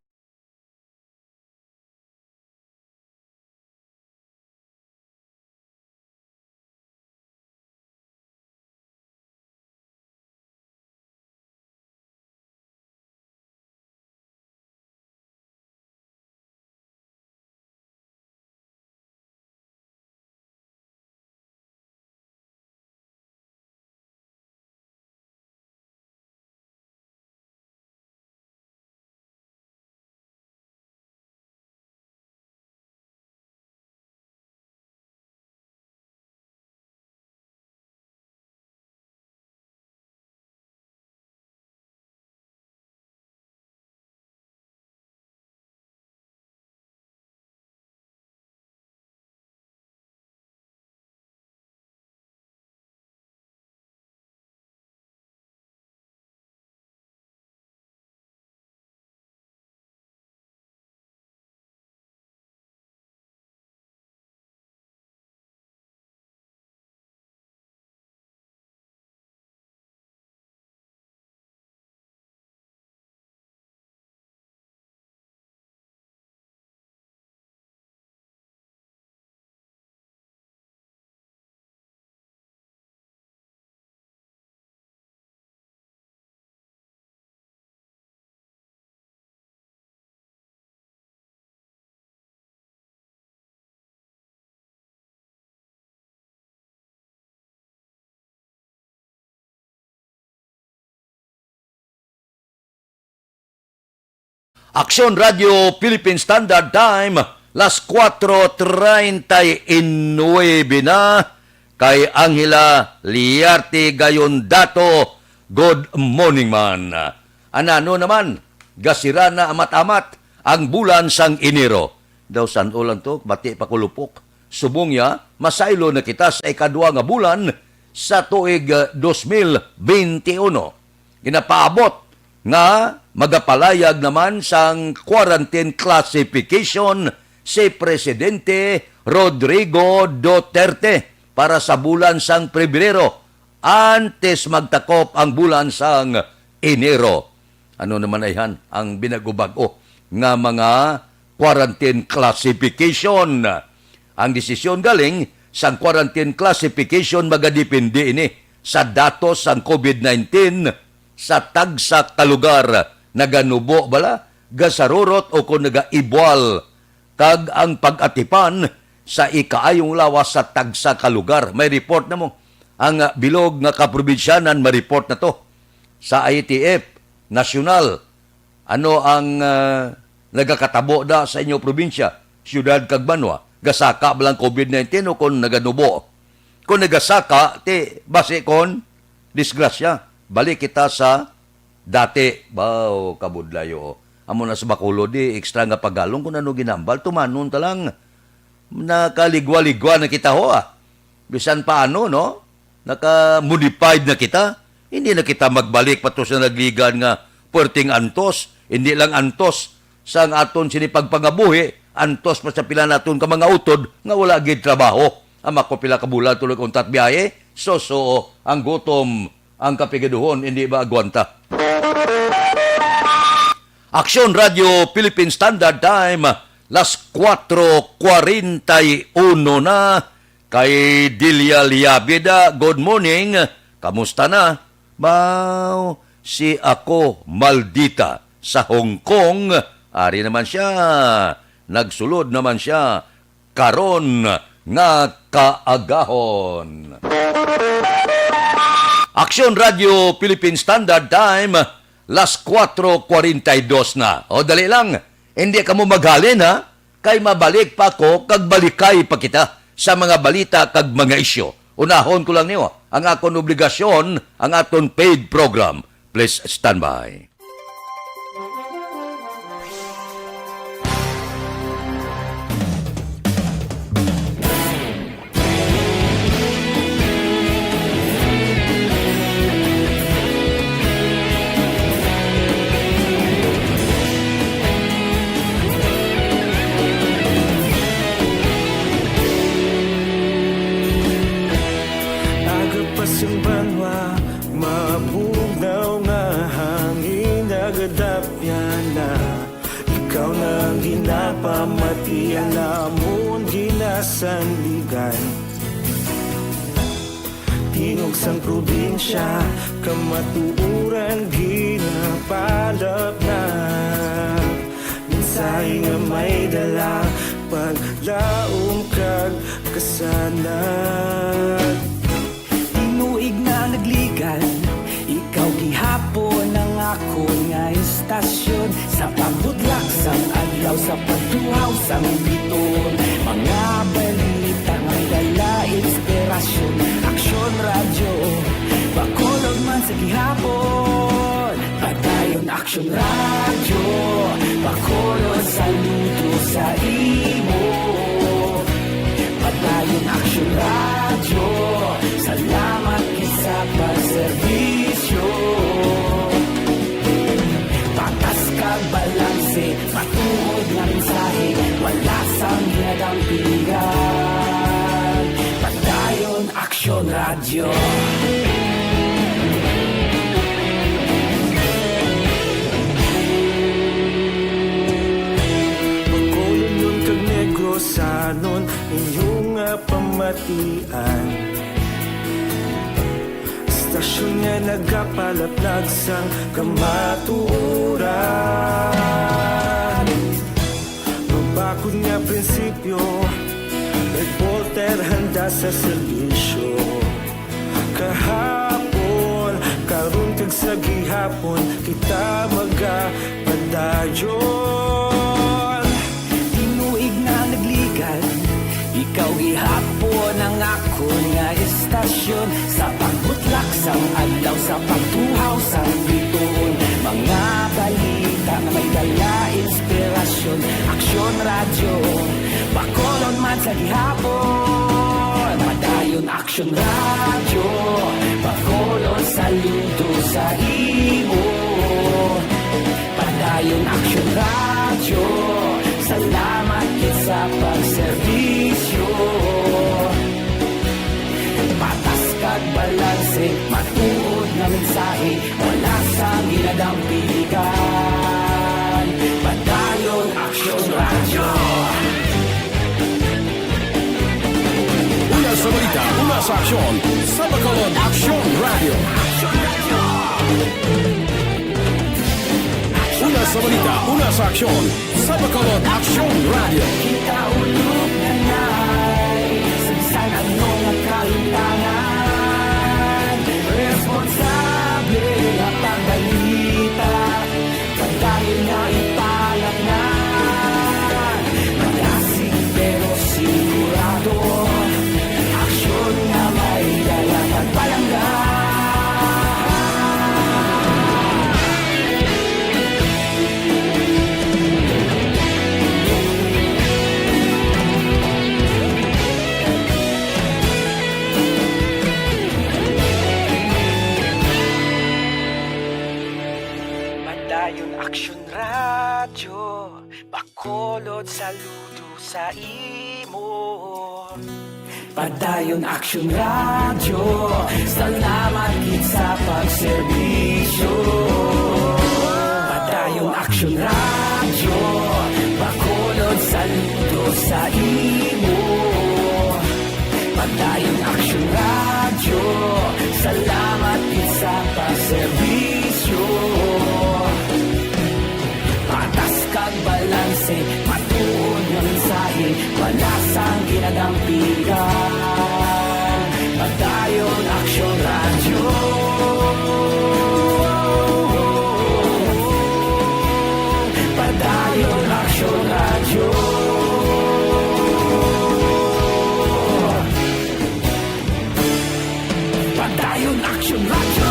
Aksyon Radio Philippine Standard Time, las 4:39 na. Kay Angela Liarte Gayondato, good morning man. Anano naman, gasira na amat-amat ang bulan sang Enero. Daw san ulan to, bati pakulupok. Subong ya, masaylo na kita sa ikadwa nga bulan sa tuig 2021. Ginapaabot nga magapalayag naman sang quarantine classification si Presidente Rodrigo Duterte para sa bulan sang Pebrero antes magtakop ang bulan sang Enero. Ano naman ayhan ang binagubago nga mga quarantine classification. Ang desisyon galing sa quarantine classification magadepende ini sa datos sang COVID-19 sa tagsa ka lugar naganubo bala gasarurot o kung nagaibwal kag ang pag-atipan sa ikaayong lawas sa tagsa ka lugar. May report na mo. Ang bilog nga kaprobinsyanan ma-report na to sa ITF nasyonal. Ano ang nagakatabo da sa inyo probinsya? Siyudad kag Banwa. Gasaka balang COVID-19 o kung naganubo. Kung nagasaka, base kon disgrasya. Balik kita sa dati. Bao, kabudlayo. Amo na sa Bacolod, extra nga pagalong kung ano ginambal, tumanon ta lang. Nakaligwa-ligwa na kita ho, Bisan paano, no? Naka-modified na kita. Hindi na kita magbalik pato sa nagligan nga puerting antos. Hindi lang antos sa aton sinipagpangabuhi, antos pa sa pila naton ka mga utod nga wala gid trabaho. Ama ko pila ka bulan tuloy untat biyahe. So, ang gutom, ang kapigaduhon, hindi ba agwanta? Aksyon Radio Philippine Standard Time, las 4:41 na. Kay Delia Liabida, good morning. Kamusta na? Bao, si ako maldita sa Hong Kong. Ari naman siya. Nagsulod naman siya. Karon nga kaagahon. Aksyon Radio Philippine Standard Time, las 4:42 na. O dali lang, hindi ka mo maghalin ha? Kay mabalik pa ko, kag balikay pa kita sa mga balita kag mga isyo. Unahon ko lang niyo ang akong obligasyon, ang aton paid program. Please stand by. Ikaw nang ginapamatian namon ginasandigan. Tingog sang probinsya kamatuuran ginapalap na. Minsay nga may dala paglaom kag kasanag. Tinuig na nagligan, ikaw gihapon ang ako nga istasyon. Sa pagbutlak sang adlaw, sa pagtuhaw sang biton. Mga balita may dala inspirasyon. Aksyon radyo, Bacolod man sa gihapon. Padayon aksyon radyo, Bacolod saludo sa imo. Padayon aksyon radyo, salamat sa pagserbisyo. Patas kag balanse, matuod na mensahe, wala sang hinadang pilihan. Padayon aksyon radyo. Bacolod nun kag Negrosanon, inyong pamatian. Stasyon nga nagapalaplag sang kamatuuran. Mabakod nga prinsipyo, reporter handa sa serbisyo. Kahapon, karon kag sa gihapon, kita magapadayon. Tinuig na nagligan, ikaw gihapon ang ako nga istasyon. Sa pagbutlak sang adlaw, sa pagtuhaw sang biton. Mga balita na may dala inspirasyon. Aksyon radyo, Bacolod man sa gihapon. Padayon aksyon radyo, Bacolod saludo sa imo. Padayon aksyon radyo, salamat sa pagserbisyo. Patas kag balanse, matuod na mensahe, wala sang ginadang piligan. Padayon aksyon radyo. aksyon sa Bacolod Action Radio. Una sa balita, una sa aksyon sa Bacolod Action Radio. Kita ulog na na'y Sansan ang mga kahintangan Responsable at ang balita Pagdahil na ipalak na Malasig pero sigurado Aksyon na may dala pagpalanggan Padayon Aksyon Radyo, Bacolod saludo sa imo. Padayon Action Radio Salamat kit sa pagserbisyo Padayon Action Radio Bacolod saludo sa imo Padayon Action Radio Salamat kit sa pagserbisyo Patas kag balanse Matuod ng mensahe Wala sang ginadampigan Padayon Action Radio Padayon Action Radio Padayon Action Radio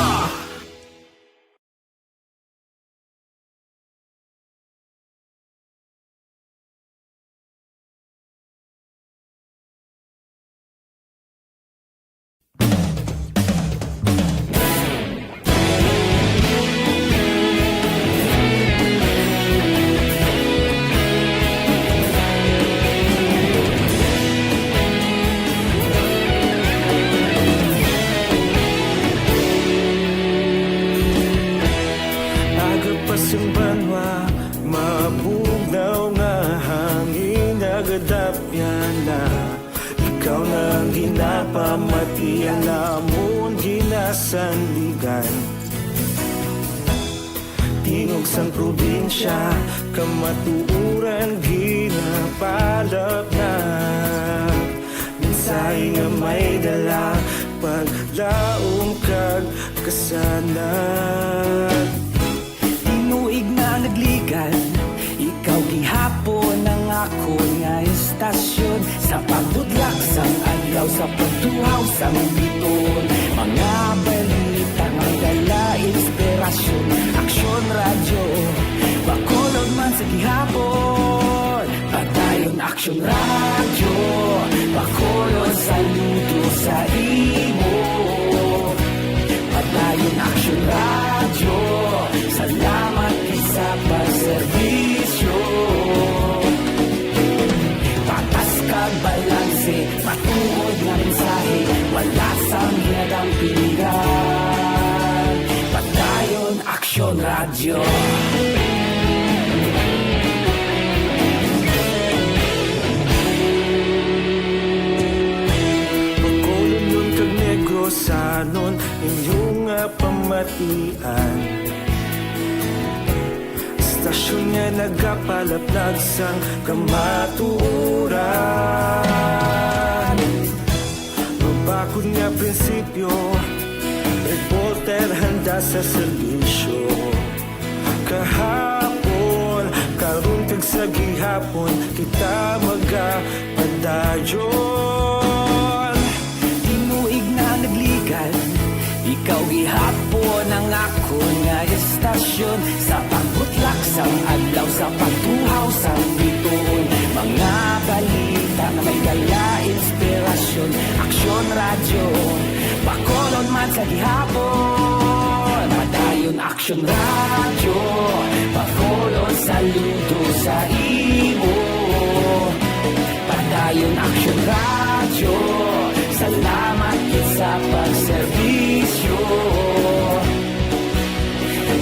Agapasang banwa, mabugnaw nga hangin agadapyan na ikaw na ang ginapamatian namon ginasandigan Tingog sang probinsya, kamatuuran ginapalap na Minsay nga may dala, paglaom kag kasanat Tinuig na nagligan Ikaw gihapon ang ako nga estasyon Sa pagbudlak sang adlaw Sa pagtuhaw sang biton Mga balita nga dala inspirasyon Aksyon radyo Bacolod man sa gihapon Padayon Aksyon radyo Bacolod saludo sa imo Padayon Aksyon radyo Salamat sa pagserbisyo Patas kag balanse Matuod nga mensahe Wala sang ginadampigan Padayon Aksyon Radio Bacolod nun kag Negros sanon inyong pamatian Stasyon nga nagapalaplag sang kamatuuran Mabakod nga prinsipyo Reporter handa sa serbisyo Kahapon, karon kag sa gihapon Kita magapadayon Tinuig na nagligan Ikaw gihapon ang ako nga estasyon Sa pagbutlak sang adlaw Sa pagtuhaw sang biton Mga balita na may gala inspirasyon Aksyon radyo Bacolod man sa gihapon Padayon Aksyon radyo Bacolod saludo sa imo Padayon Aksyon radyo Salamat sa pagserbisyo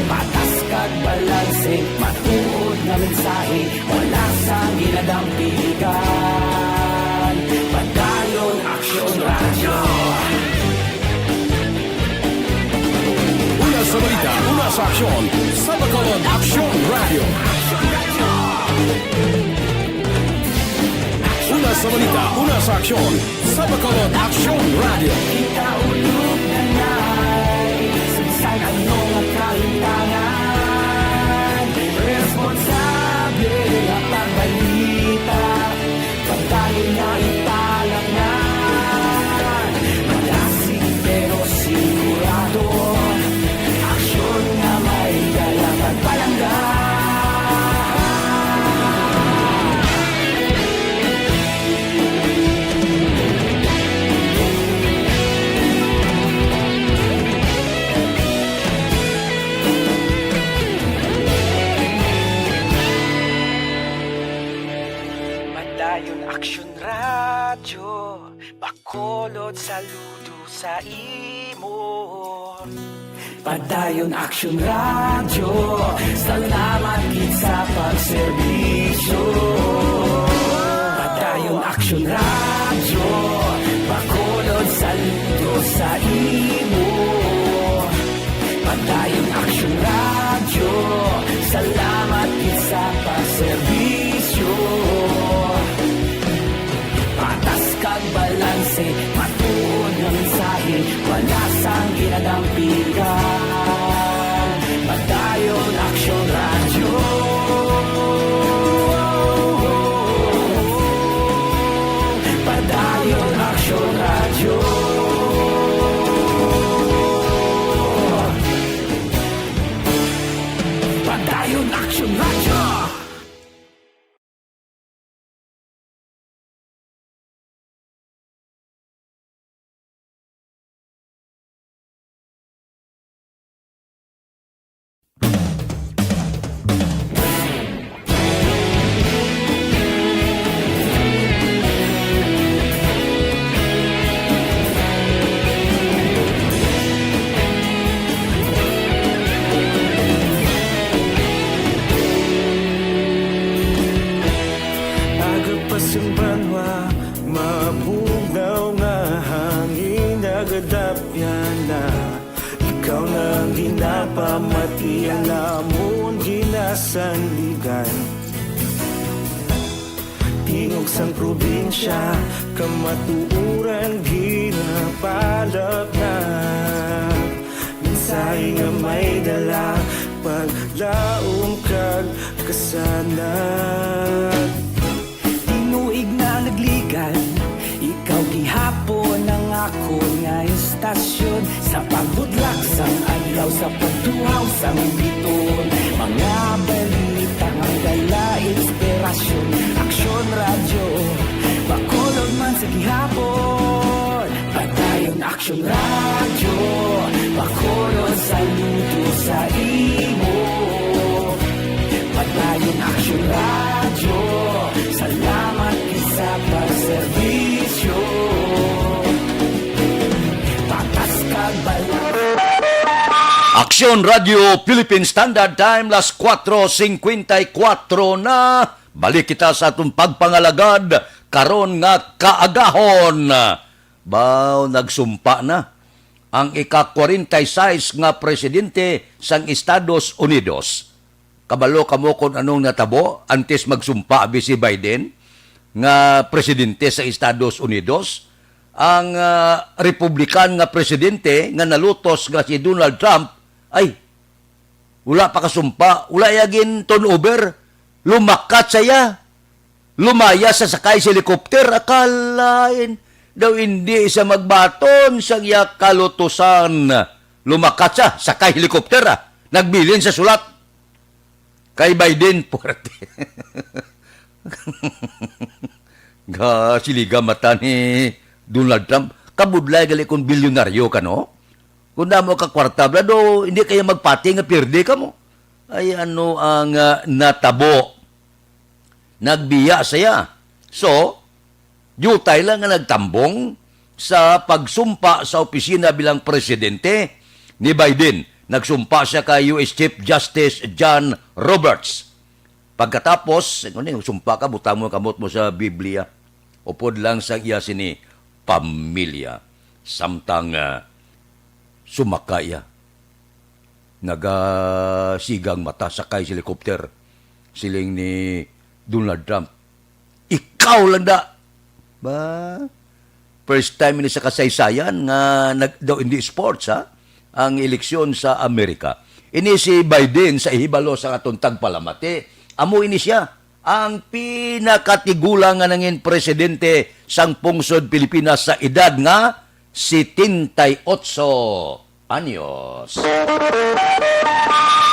Patas kag balanse Matuod na mensahe Wala sang ginadampigan Padayon Aksyon Radio aksyon sa Bacolod Action Radio. Una sa balita, una sa aksyon sa Bacolod Action Radio. Kaulog na na'y sagsag anong ang kalintangan. Responsable ang pagbalita, pagtayo na ipalangan. Malasig pero sigurado, aksyon na may dalang pagpalanggan. Madayon Aksyon Radyo, Bacolod saludo sa imo. Padayon Aksyon Radyo, salamat gid sa pagserbisyo. Padayon Aksyon Radyo, Bacolod saludo sa imo. Padayon Aksyon Radyo, salamat gid sa pagserbisyo. Patas kag balanse, matuod ng mensahe, wala sang ginadampigan. Padayon Aksyon Radyo. Padayon Aksyon Radyo. Padayon Aksyon Radyo. Agapasang banwa, mabugaw nga hangin nagadapyan na. Ikaw na ang ginapamatian namon ginasandigan. Tingog sang probinsya, kamatuuran ginapalap na. Minsay nga may dala, paglaom kag kasanag. Tinuig na nagligan, ikaw gihapon ang ako nga istasyon. Sa pagbudlak sang adlaw, sa pagduhaw sang biton. Mga balita nga dala inspirasyon. Aksyon Radyo, Bacolod man sa gihapon. Padayon Aksyon Radyo, Bacolod saludo sa imo. Padayon Aksyon Radyo, salamat sa pagserbisyo. Patas kag balang. Aksyon Radio Philippine Standard Time, las 4:54 na. Balik kita sa atong pagpangalagad karon nga kaagahon. Baw nagsumpa na ang ika-46 nga presidente sang Estados Unidos. Kabalo kamo kung anong natabo antes magsumpa si Biden nga presidente sa Estados Unidos. Ang Republican nga presidente nga nalutos nga si Donald Trump ay wala pa kasumpa, wala yagin turnover, lumakat saya, lumaya sa sakay sa helikopter, akalain daw hindi isa magbaton sa iya kalutusan. Lumakat siya, sakay helikopter, nagbilin sa sulat. Kay Biden, puwerte. Siliga mata ni Donald Trump, kabudlay gali kung bilyonaryo ka, no? Kung na mo ka kwartabla, do, hindi kayo magpati nga pirde ka mo. Ay ano ang natabo. Nagbiya saya. So, yutay lang nga nagtambong sa pagsumpa sa opisina bilang presidente ni Biden. Nagsumpa siya kay US Chief Justice John Roberts. Pagkatapos, sumpa ka, butang mo kamot mo sa Biblia. Upod lang sa iya sini pamilya. Samtang sumakaya. nagasigang mata sakay sa helicopter. Siling ni Donald Trump. Ikaw lang da! Ba? First time ini sa kasaysayan nga daw hindi sports ha? Ang eleksyon sa Amerika. Ini si Biden sa ihibalo sa atong tagpalamati. Amo ini siya ang pinakatigulang nga nangin presidente sang pungsod Pilipinas sa edad nga 78 anyos.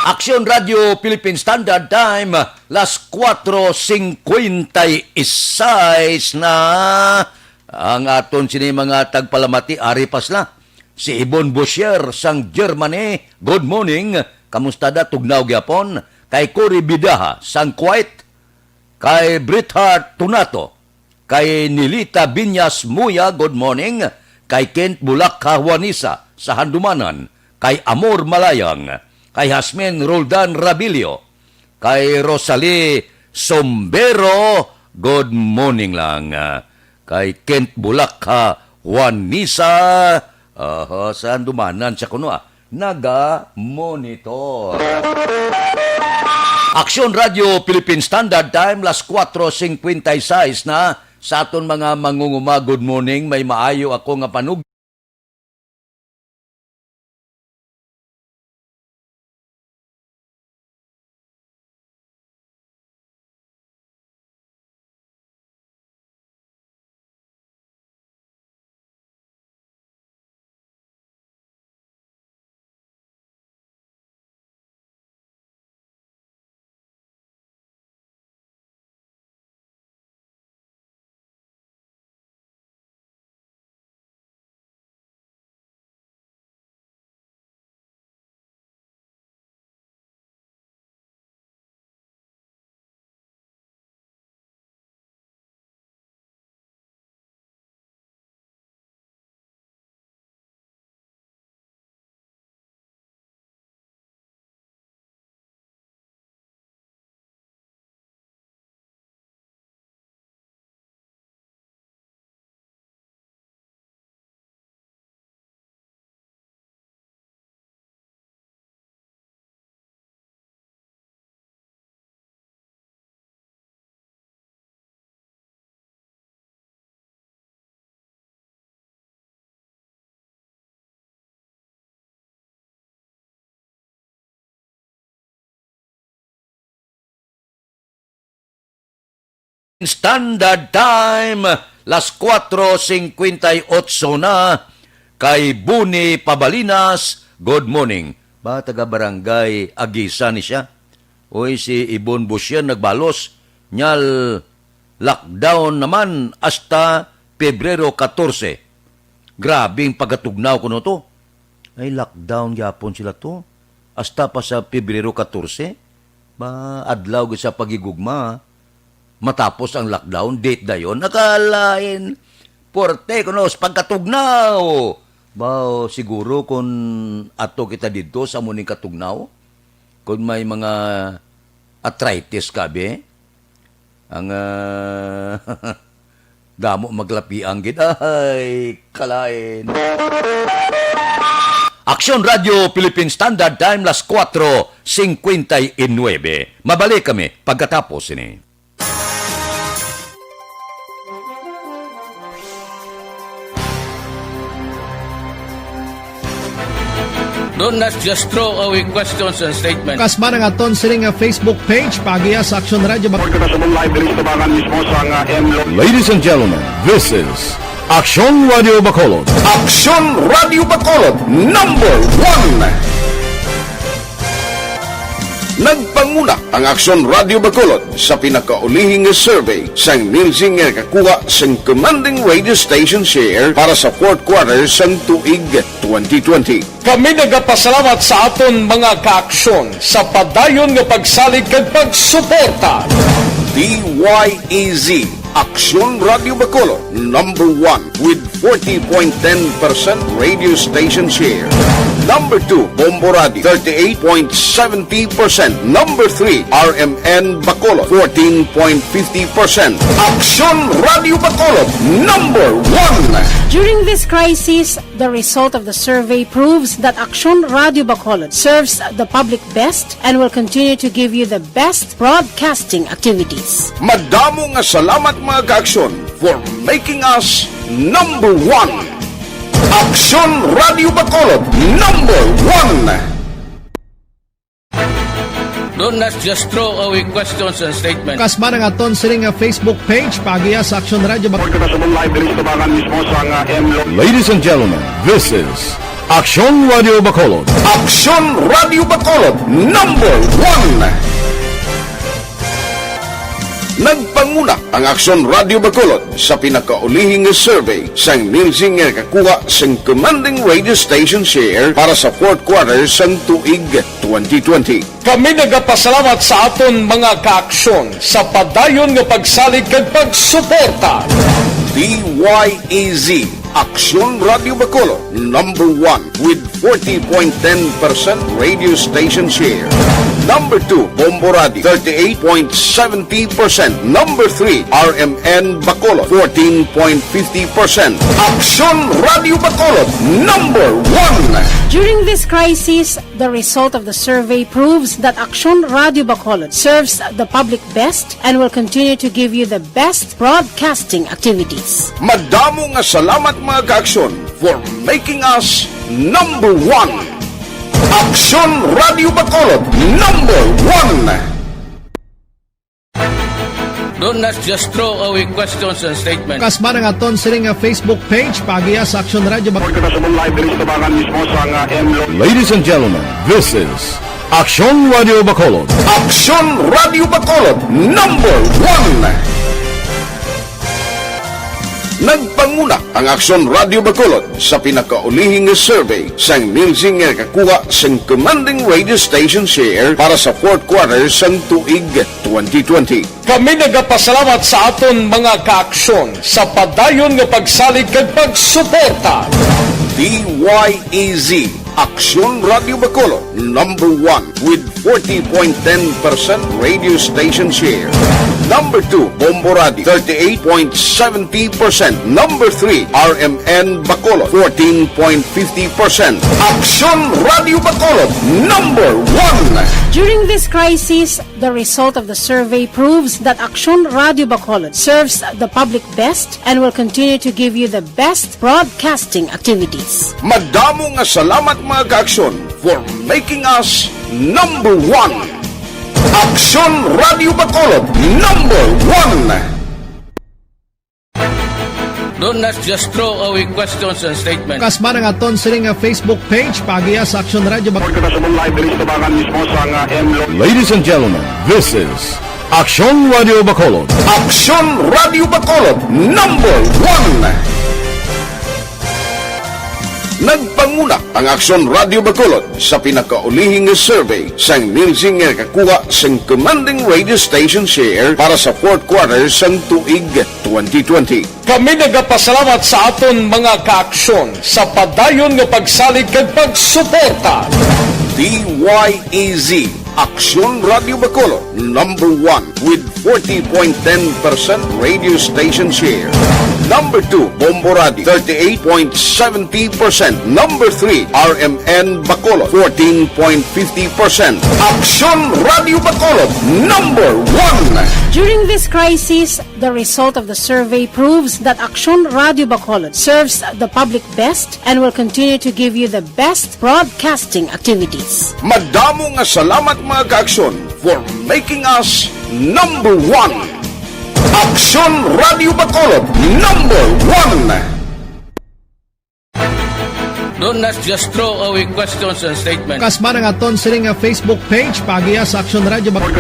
Aksyon Radio Philippine Standard Time, las 4:56 na ang aton sini mga tagpalamati ari pasla. Si Ibon Bosher sang Germany, good morning. Kamusta da tugnaw gyapon? Kay Cory Bidaha sang Kuwait, kay Britthart Tunato, kay Nilita Binyas Muya, good morning. Kay Kent Bulakha Juanisa sa Handumanan, kay Amor Malayang, kay Hasmin Roldan Rabilio, kay Rosalie Sombero, good morning lang. Kay Kent Bulakha Juanisa, sa Handumanan siya kuno naga-monitor. Aksyon Radio Philippine Standard Time, las 4:56 na. Sa aton mga mangunguma, good morning. May maayo ako nga panug. Standard Time, las 4:58 na. Kay Buni Pabalinas, good morning. Ba, taga-barangay Agisa ni siya. Oy, si Ibon Bosher nagbalos. Nyal, lockdown naman hasta Pebrero 14. Grabing pagkatugnaw ko no to. Ay, lockdown yapon sila to. Hasta pa sa Pebrero 14. Ba, adlaw sa pagigugma. Matapos ang lockdown, date dayon, nakalain. Porte, kunos, pagkatugnaw. Ba, siguro kung ato kita dito sa muning katugnaw, kung may mga arthritis ka, be, ang damo maglapi ang gid. Ay, kalain. Aksyon Radio Philippine Standard Time, las 4:59. Mabalik kami pagkatapos ini. Don't not just throw away questions and statements. Kasma ng aton sining Facebook page, pagiya sa Aksyon Radio Bacolod. Ladies and gentlemen, this is Aksyon Radio Bacolod. Aksyon Radio Bacolod, number 1. Nagpanguna ang Aksyon Radio Bacolod sa pinakaulihing survey sang Nilsing nga kakuha sang commanding radio station share para sa fourth quarter sang tuig 2020. Kami nagapasalamat sa aton mga kaaksyon sa padayon nga pagsalig kag pagsuporta. DYEZ Aksyon Radio Bacolod, number 1 with 40.10% radio station share. Number 2, Bombo Radio, 38.70%. Number 3, RMN Bacolod, 14.50%. Action Radio Bacolod, number 1. During this crisis, the result of the survey proves that Aksyon Radio Bacolod serves the public best and will continue to give you the best broadcasting activities. Madamo nga salamat mga ka-aksyon for making us number 1. Aksyon Radio Bacolod, number 1. Don't just throw away questions and statements. Kasma ng aton sining Facebook page pagiya sa Aksyon Radio Bacolod. Ladies and gentlemen, this is Aksyon Radio Bacolod. Aksyon Radio Bacolod, number 1. Nagpanguna ang Aksyon Radio Bacolod sa pinakaulihing survey sang Nilsing nga kakuha sang commanding radio station share para sa fourth quarter sang tuig 2020. Kami nagapasalamat sa aton mga kaaksyon sa padayon nga pagsalig kag pagsuporta. DYEZ Aksyon Radio Bacolod, number 1 with 40.10% radio station share. Number 2, Bombo Radio, 38.70%. Number 3, RMN Bacolod, 14.50%. Aksyon Radio Bacolod, number 1. During this crisis, the result of the survey proves that Aksyon Radio Bacolod serves the public best and will continue to give you the best broadcasting activities. Madamo nga salamat mga ka-aksyon for making us number 1. Aksyon Radio Bacolod, number 1. Don't just throw away questions and statements. Kasma ng aton sining Facebook page pagiya sa Aksyon Radio Bacolod. Ladies and gentlemen, this is Aksyon Radio Bacolod. Aksyon Radio Bacolod, number 1. Nagpanguna ang Aksyon Radio Bacolod sa pinakaulihing survey sang Nilsing nga kakuha sang commanding radio station share para sa fourth quarter sang tuig 2020. Kami nagapasalamat sa aton mga kaaksyon sa padayon nga pagsalig kag pagsuporta. DYEZ Aksyon Radio Bacolod, number 1 with 40.10% radio station share. Number 2, Bombo Radio, 38.70%. Number 3, RMN Bacolod, 14.50%. Aksyon Radio Bacolod, number 1. During this crisis, the result of the survey proves that Aksyon Radio Bacolod serves the public best and will continue to give you the best broadcasting activities. Madamo nga salamat mga ka-aksyon for making us number 1. Aksyon Radio Bacolod, number 1. Don't just throw away questions and statements. Kasma ng aton sining Facebook page pagiya sa Aksyon Radio Bacolod. Ladies and gentlemen, this is Aksyon Radio Bacolod. Aksyon Radio Bacolod, number 1. Nagpanguna ang Aksyon Radio Bacolod sa pinakaulihing survey sang Nilsing nga kakuha sang commanding radio station share para sa fourth quarter sang tuig 2020. Kami nagapasalamat sa aton mga kaaksyon sa padayon nga pagsalig kag pagsuporta. DYEZ Aksyon Radio Bacolod, number 1 with 40.10% radio station share. Number 2, Bombo Radio, 38.70%. Number 3, RMN Bacolod, 14.50%. Aksyon Radio Bacolod, number 1. During this crisis, the result of the survey proves that Aksyon Radio Bacolod serves the public best and will continue to give you the best broadcasting activities. Madamo nga salamat mga ka-aksyon for making us number 1. Aksyon Radio Bacolod, number 1. Don't just throw away questions and statements. Kasma ng aton sining Facebook page pagiya sa Aksyon Radio Bacolod.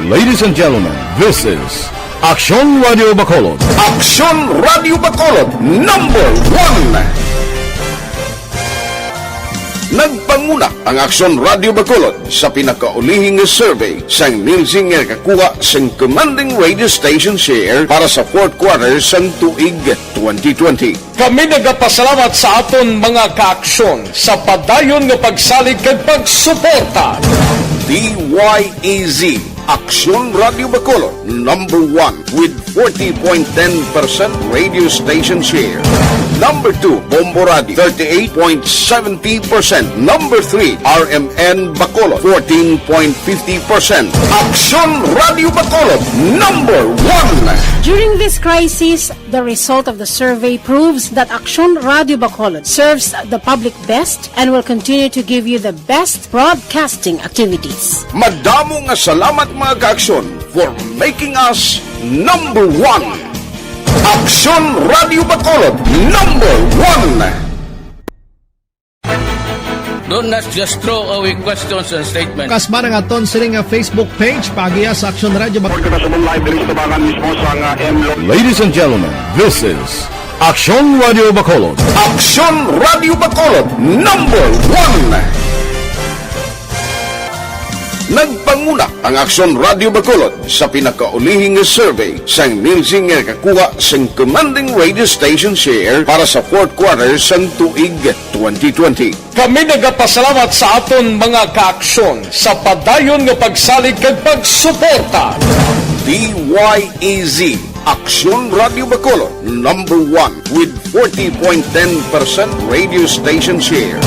Ladies and gentlemen, this is Aksyon Radio Bacolod. Aksyon Radio Bacolod, number 1. Nagpanguna ang Aksyon Radio Bacolod sa pinakaulihing survey sang Nilsing nga kakuha sang commanding radio station share para sa fourth quarter sang tuig 2020. Kami nagapasalamat sa aton mga kaaksyon sa padayon nga pagsalig kag pagsuporta. DYEZ Aksyon Radio Bacolod, number 1 with 40.10% radio station share. Number 2, Bombo Radio, 38.70%. Number 3, RMN Bacolod, 14.50%. Aksyon Radio Bacolod, number 1. During this crisis, the result of the survey proves that Aksyon Radio Bacolod serves the public best and will continue to give you the best broadcasting activities. Madamo nga salamat mga kaaksyon for making us number 1. Aksyon Radio Bacolod, number 1. Do not just throw away questions and statements. Kasma nga aton sining Facebook page pagiya sa Aksyon Radio Bacolod. Ladies and gentlemen, this is Aksyon Radio Bacolod. Aksyon Radio Bacolod, number 1. Nagpanguna ang Aksyon Radio Bacolod sa pinakaulihing survey sang Nilsing nga kakuha sang commanding radio station share para sa fourth quarter sang tuig 2020. Kami nagapasalamat sa aton mga kaaksyon sa padayon nga pagsalig kag pagsuporta. DYEZ Aksyon Radio Bacolod, number 1 with 40.10% radio station share.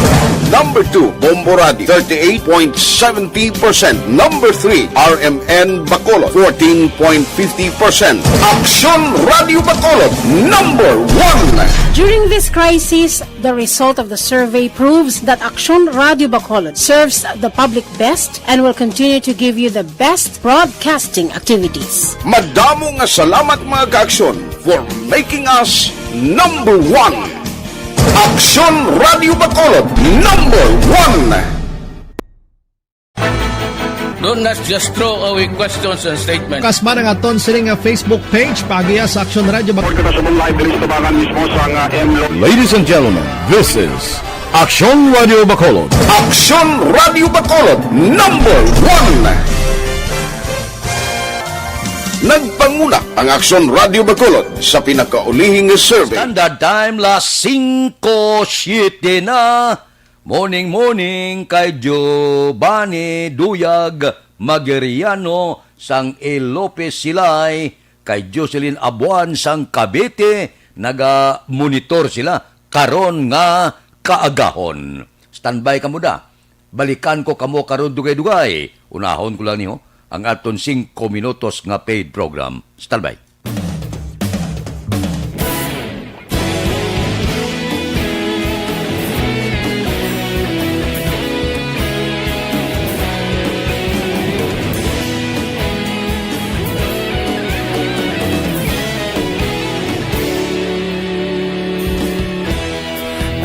Number 2, Bombo Radio, 38.70%. Number 3, RMN Bacolod, 14.50%. Aksyon Radio Bacolod, number 1. During this crisis, the result of the survey proves that Aksyon Radio Bacolod serves the public best and will continue to give you the best broadcasting activities. Madamo nga salamat mga kaaksyon for making us number 1. Aksyon Radio Bacolod, number 1. Do not just throw away questions and statements. Kasma nga aton sining Facebook page pagiya sa Aksyon Radio Bacolod. Ladies and gentlemen, this is Aksyon Radio Bacolod. Aksyon Radio Bacolod, number 1. Nagpanguna ang Aksyon Radio Bacolod sa pinakaulihing survey. Standard time las 5:07 na. Morning kay Giovanni Duyag Mageriano sang El Lopez Silay, kay Jocelyn Abuan sang Cavite, naga-monitor sila karon nga kaagahon. Standby kamo da. Balikan ko kamo karon dugay-dugay. Unahon ko lang niyo ang aton 5 minutos nga paid program. Standby.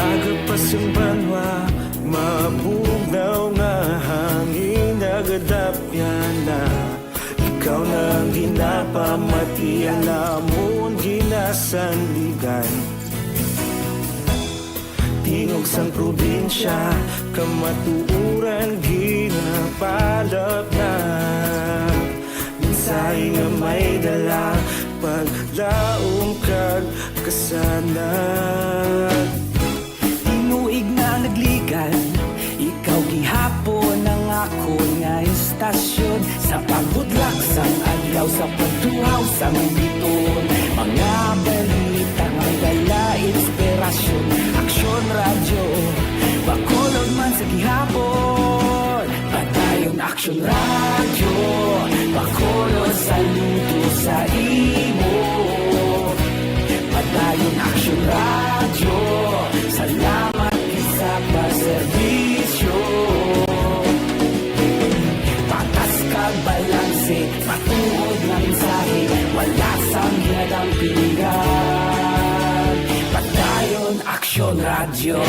Agapasang banwa, mabugnaw nga hangin nagadapyan na. Ikaw nang ginapamatian namon ginasandigan. Tingog sang probinsya, kamatuuran ginapalap na. Minsay nga may dala, paglaong kag kasanat. Tinuig na nagligan, ikaw gihapon ang ako nga istasyon. Sa pagbutlak sang adlaw, sa pagtuhaw sang biton. Mga balita nga dala inspirasyon. Aksyon Radio, Bacolod man sa gihapon. Padayon Aksyon Radio, Bacolod saludo sa imo. Padayon Aksyon Radio, salamat sa paserbisyo. Patas kag balanse, patuod na mensahe, wala sang ginadang pilihan. Padayon Aksyon Radio.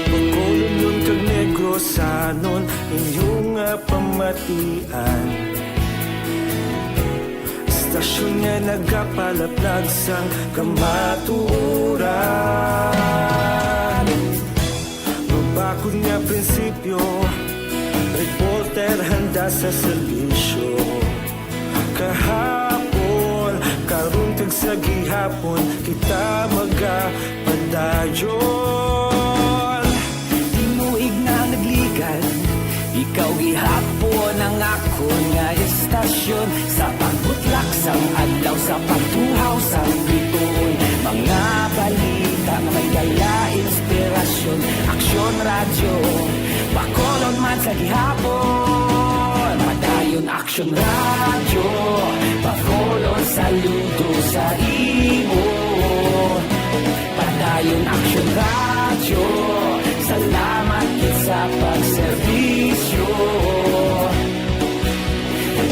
Bacolod nun kag Negrosanon, inyong pamatian. istasyon nga nagapalaplag sang kamatuuran. Mabakod nga prinsipyo, reporter handa sa serbisyo. Kahapon, karong tag sa gihapon, kita magapadayon. Tinuig na nagligan, ikaw gihapon ang ako nga istasyon. Sa pagbutlak sang adlaw, sa pagtuhaw sang bituon, mga balita nga may dala inspirasyon. Aksyon radyo, Bacolod man sa gihapon. Padayon Aksyon radyo, Bacolod saludo sa imo. Padayon Aksyon radyo, salamat sa pagserbisyo.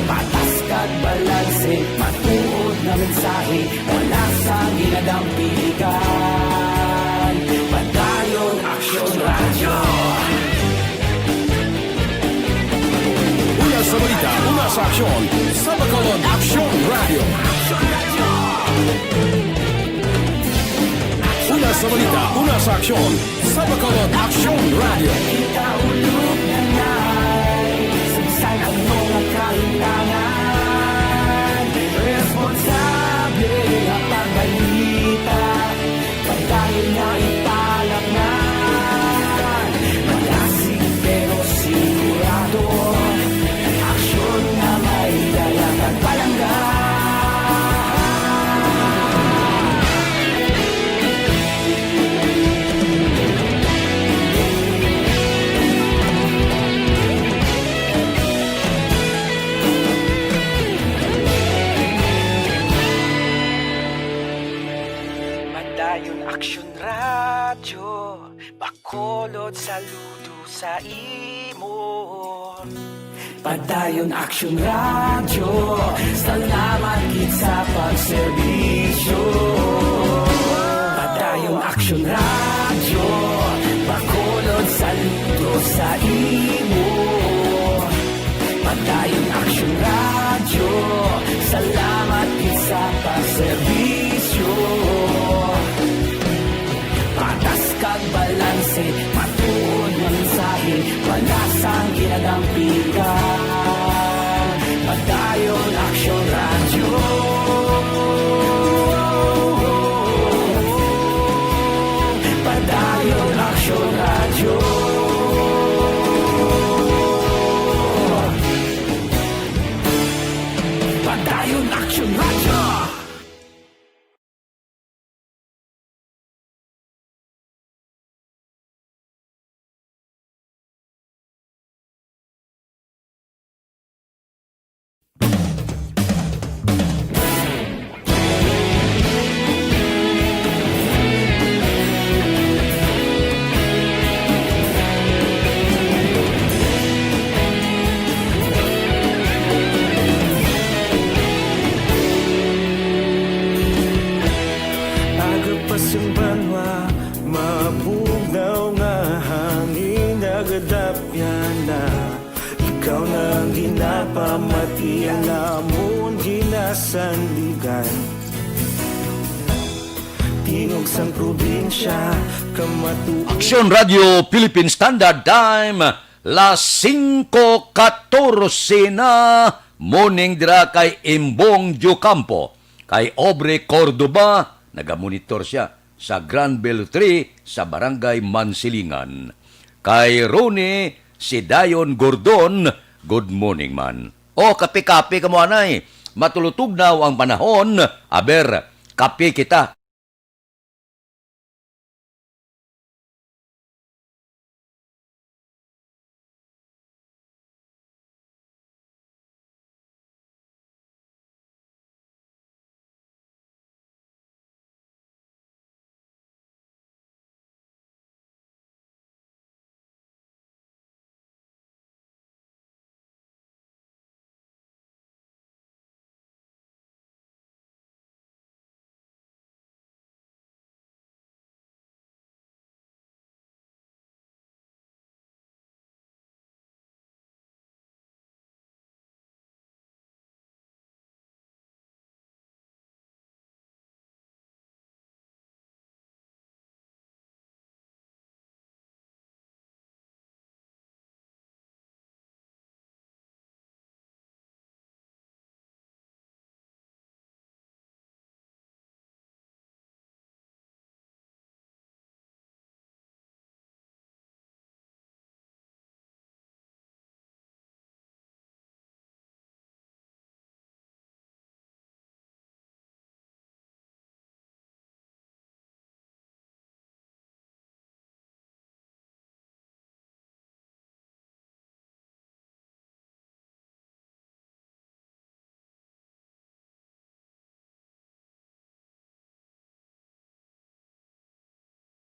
Patas kag balanse, matuod na mensahe, wala sa ginadampigan. Padayon Aksyon radyo. Una sa balita, una sa aksyon, sa Bacolod Aksyon Radio. Una sa balita, una sa aksyon, sa Bacolod Aksyon Radio. Kita ulog na na'y saan ang mga kailangan. Responsable ang pagbalita, pagdahil na ipalak na. Malasig pero sigurado, aksyon na may dalang at palanggan. Padayon Aksyon radyo, Bacolod saludo sa imo. Padayon Aksyon radyo, salamat gid sa pagserbisyo. Padayon Aksyon radyo, Bacolod saludo sa imo. Padayon Aksyon radyo, salamat gid sa pagserbisyo. Patas kag balanse, matuod ng mensahe, wala sang ginadampigan. Padayon Aksyon radyo. Padayon Aksyon radyo. Padayon Aksyon radyo. Agapasang banwa, mabugnaw nga hangin nagadapyan na. Ikaw nang ginapamatian namon ginasandigan. Tingog sang probinsya, kamatuod. Aksyon Radio Philippine Standard Time, las 5:14 na, morning dira kay Imbong Jucampo. Kay Obre Cordoba, nagamonitor siya sa Granville 3 sa Barangay Mansilingan. Kay Rone Sidayon Gordon, good morning man. O kape-kape ka mo anay, matulutugnaw ang panahon, aber kape kita.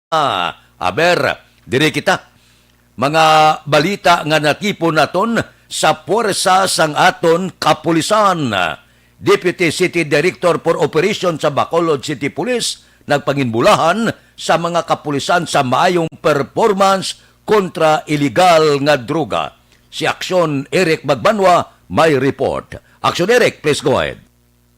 Aber, dire kita. Mga balita nga natipon naton sa puwersa sang aton kapulisan. Deputy City Director for Operations sa Bacolod City Police nagpanginbulahan sa mga kapulisan sa maayong performance kontra illegal nga droga. Si Aksyon Eric Magbanwa may report. Aksyon Eric, please go ahead.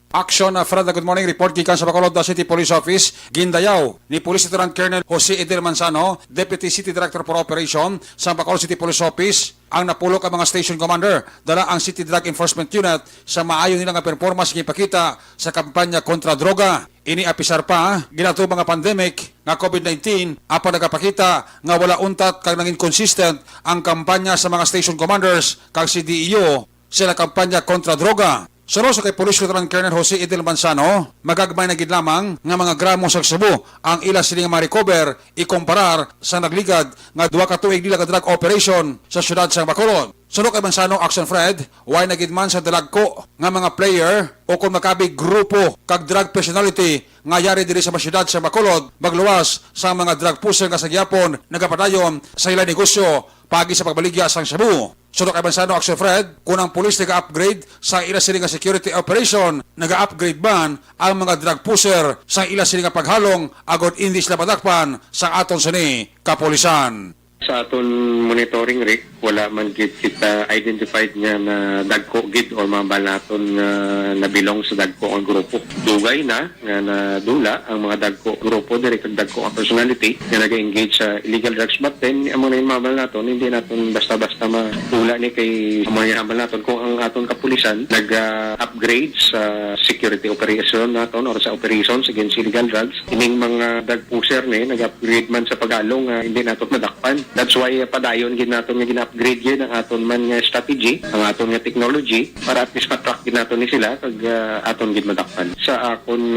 Action Fred, good morning. Report gikan sa Bacolod City Police Office. Gindayaw ni Police Lieutenant Colonel Jose Edel Manzano, Deputy City Director for Operation sa Bacolod City Police Office, ang napulok ang mga station commander, dala ang City Drug Enforcement Unit sa maayo nilang performance gipakita sa kampanya kontra droga. Ini apisar pa, ginato mga pandemic nga COVID-19, apan nagapakita nga wala untat kag nangin consistent ang kampanya sa mga station commanders kag CDEO sila kampanya kontra droga. Suro sa kay Police Lieutenant Colonel Jose Edel Manzano, magagmay na gid lamang nga mga gramo sa Cebu ang ila sila nga ma-recover ikumparar sa nagligad nga 2 ka tuig nila ka drug operation sa siyudad sa Bacolod. Suro kay Manzano, Action Fred, why na gid man sa dalagko nga mga player o kung makabig grupo kag drug personality nga yari diri sa siyudad sa Bacolod magluwas sa mga drug pusher nga sa gyapon nagapadayon sa ilang negosyo pagi sa pagbaligya sang Cebu. Suro kay Manzano, Action Fred, kung ang pulis nag-upgrade sa ila sila nga security operation, nag-upgrade man ang mga drug pusher sa ila sila nga paghalong agod hindi sila padakpan sa aton sini kapulisan. Sa aton monitoring, Rick, wala man gid kita identified nga na dagko gid or mga balaton nga nabilong sa dagko ang grupo. Dugay na nga nadula ang mga dagko grupo diri kag dagko ang personality nga nag-engage sa illegal drugs, but then ang mga balaton hindi naton basta-basta mahula ni kay mga balaton kung ang aton kapulisan nag-upgrade sa security operation naton or sa operations against illegal drugs. Ining mga drug pusher ni nag-upgrade man sa pagalong hindi naton madakpan. That's why padayon gid naton nga gina-upgrade gyud ang aton man nga strategy, ang aton nga technology para at least ma-track gid naton ni sila kag aton gid madakpan. Sa akon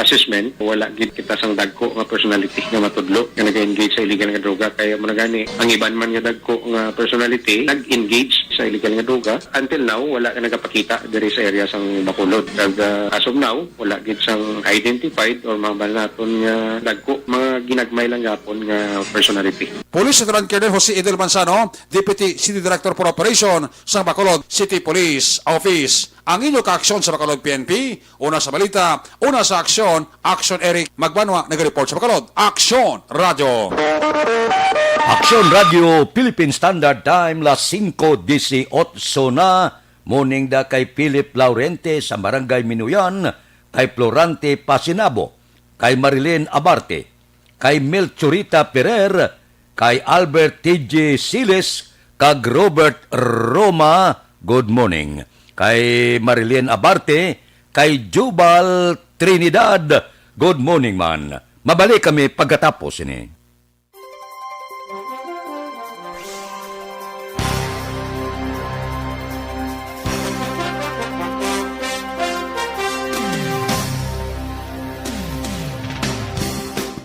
assessment, wala gid kita sang dagko nga personality nga matudlo nga nag-engage sa illegal nga droga kaya mo gani ang iban man nga dagko nga personality nag-engage sa illegal nga droga. Until now wala ka nagapakita diri sa area sang Bacolod. Kag as of now wala gid sang identified or mga naton nga dagko mga ginagmay lang gapon nga personality. Police Lieutenant Colonel Jose Edel Manzano, Deputy City Director for Operation sa Bacolod City Police Office. Ang inyo ka-aksyon sa Bacolod PNP, una sa balita, una sa aksyon, Action Eric Magbanwa, nag-report sa Bacolod. Aksyon Radio! Aksyon Radio, Philippine Standard Time, las 5:18 na. Morning da kay Philip Laurente sa Barangay Minuyan, kay Florante Pasinabo, kay Marilyn Abarte, kay Melchorita Ferrer, kay Albert T.J. Siles, kag Robert Roma, good morning. Kay Marilyn Abarte, kay Jubal Trinidad, good morning man. Mabalik kami pagkatapos ini.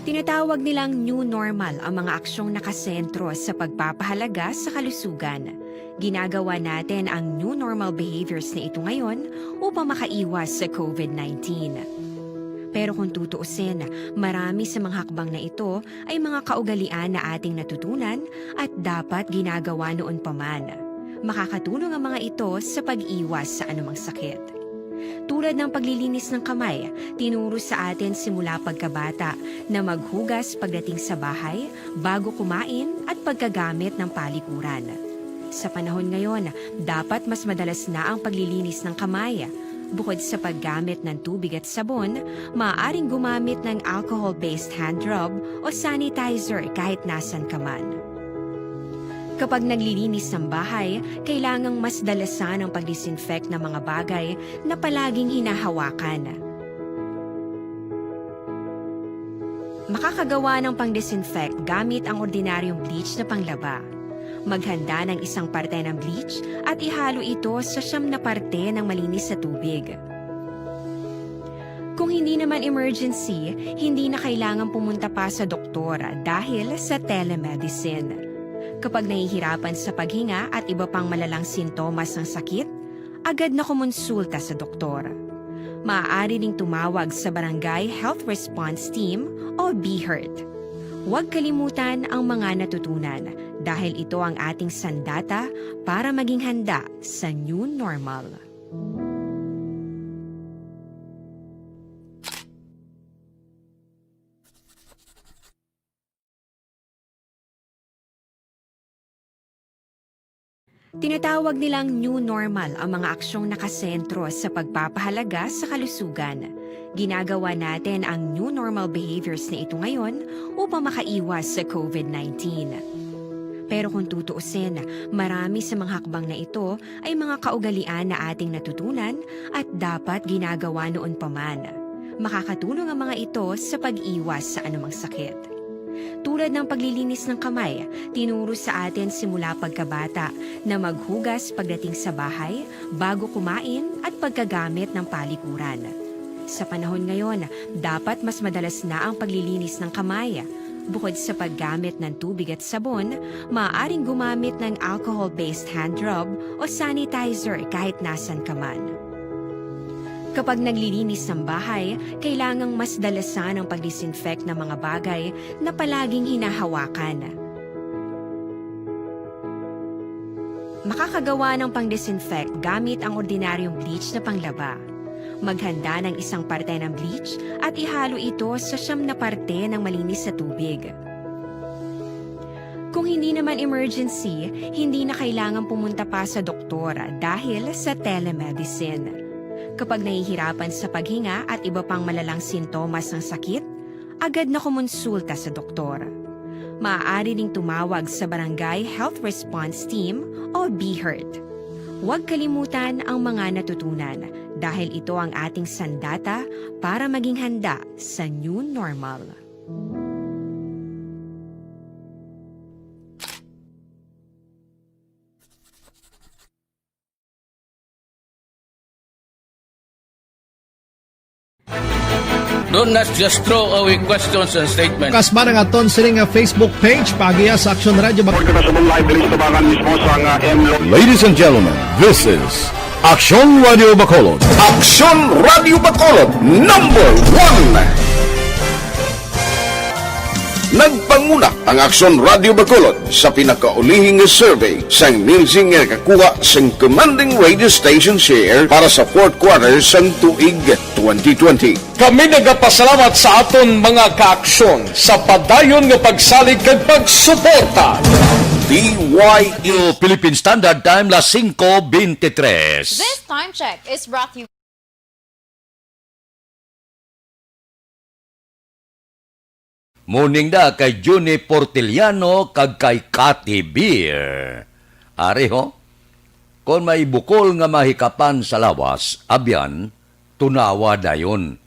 Tinatawag nilang new normal ang mga aksyong nakasentro sa pagpapahalaga sa kalusugan. Ginagawa natin ang new normal behaviors na ito ngayon upang makaiwas sa COVID-19. Pero kung tutuusin, marami sa mga hakbang na ito ay mga kaugalian na ating natutunan at dapat ginagawa noon pa man. Makakatulong ang mga ito sa pag-iwas sa anumang sakit. Tulad ng paglilinis ng kamay, tinuro sa atin simula pagkabata na maghugas pagdating sa bahay, bago kumain at pagkagamit ng palikuran. Sa panahon ngayon, dapat mas madalas na ang paglilinis ng kamay. Bukod sa paggamit ng tubig at sabon, maaaring gumamit ng alcohol-based hand rub o sanitizer kahit nasan ka man. Kapag naglilinis ng bahay, kailangang mas dalasan ang pag-disinfect ng mga bagay na palaging hinahawakan. Makakagawa ng pang-disinfect gamit ang ordinaryong bleach na panglaba. Maghanda ng isang parte ng bleach at ihalo ito sa 9 na parte ng malinis na tubig. Kung hindi naman emergency, hindi na kailangan pumunta pa sa doktor dahil sa telemedicine. Kapag nahihirapan sa paghinga at iba pang malalang sintomas ng sakit, agad na kumonsulta sa doktor. Maaari ding tumawag sa Barangay Health Response Team o BHERT. Huwag kalimutan ang mga natutunan dahil ito ang ating sandata para maging handa sa new normal. Tinatawag nilang new normal ang mga aksyong nakasentro sa pagpapahalaga sa kalusugan. Ginagawa natin ang new normal behaviors na ito ngayon upang makaiwas sa COVID-19. Pero kung tutuusin, marami sa mga hakbang na ito ay mga kaugalian na ating natutunan at dapat ginagawa noon pa man. Makakatulong ang mga ito sa pag-iwas sa anumang sakit. Tulad ng paglilinis ng kamay, tinuro sa atin simula pagkabata na maghugas pagdating sa bahay, bago kumain at pagkagamit ng palikuran. Sa panahon ngayon, dapat mas madalas na ang paglilinis ng kamay. Bukod sa paggamit ng tubig at sabon, maaaring gumamit ng alcohol-based hand rub o sanitizer kahit nasan ka man. Kapag naglilinis ng bahay, kailangang mas dalasan ang pag-disinfect ng mga bagay na palaging hinahawakan. Makakagawa ng pang-disinfect gamit ang ordinaryong bleach na panglaba. Maghanda ng isang parte ng bleach at ihalo ito sa 9 na parte ng malinis na tubig. Kung hindi naman emergency, hindi na kailangan pumunta pa sa doktor dahil sa telemedicine. Kapag nahihirapan sa paghinga at iba pang malalang sintomas ng sakit, agad na kumonsulta sa doktor. Maaari ding tumawag sa Barangay Health Response Team o BHERT. Huwag kalimutan ang mga natutunan dahil ito ang ating sandata para maging handa sa new normal. Do not just throw away questions and statements. Kasma ng aton sining Facebook page pagiya sa Action Radio Ladies and gentlemen, this is Action Radio Bacolod. Action Radio Bacolod #1. Nagpanguna ang Action Radio Bacolod sa pinakaulihing survey sang Nilsing nga kakuha sang commanding radio station share para sa fourth quarter sang tuig 2020. Kami nagapasalamat sa aton mga kaaksyon sa padayon nga pagsalig kag pagsuporta. DYE Philippine Standard Time, las 5:23. This time check is brought to you. Morning da kay Juni Portiliano kag kay Cathy Beer. Ari ho, kung may bukol nga mahikapan sa lawas, abyan, tunawa dayon.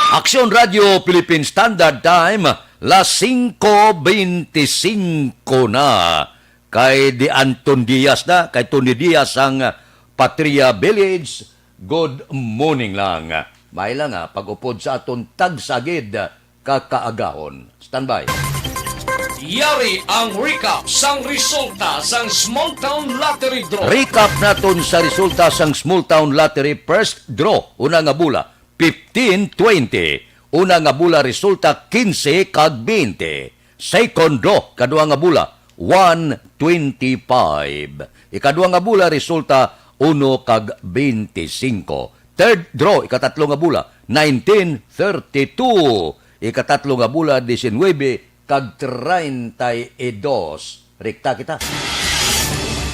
Action Radio Philippine Standard Time, las 5:25 na. Kay Di Anton Diaz na, kay Tony Diaz ang Patria Village. Good morning lang. May lang pag-upod sa aton tagsagid kakaagahon. Standby. Yari ang recap sang resulta sang Small Town Lottery Draw. Recap naton sa resulta sang Small Town Lottery First Draw. Una nga bula, 15-20. Una nga bula resulta 15 kag 20. Second draw kadua nga bula 125. Ikadua nga bula resulta 1 kag 25. Third draw ikatatlo nga bula 1932. Ikatatlo nga bula 19 kag 32. Rekta kita.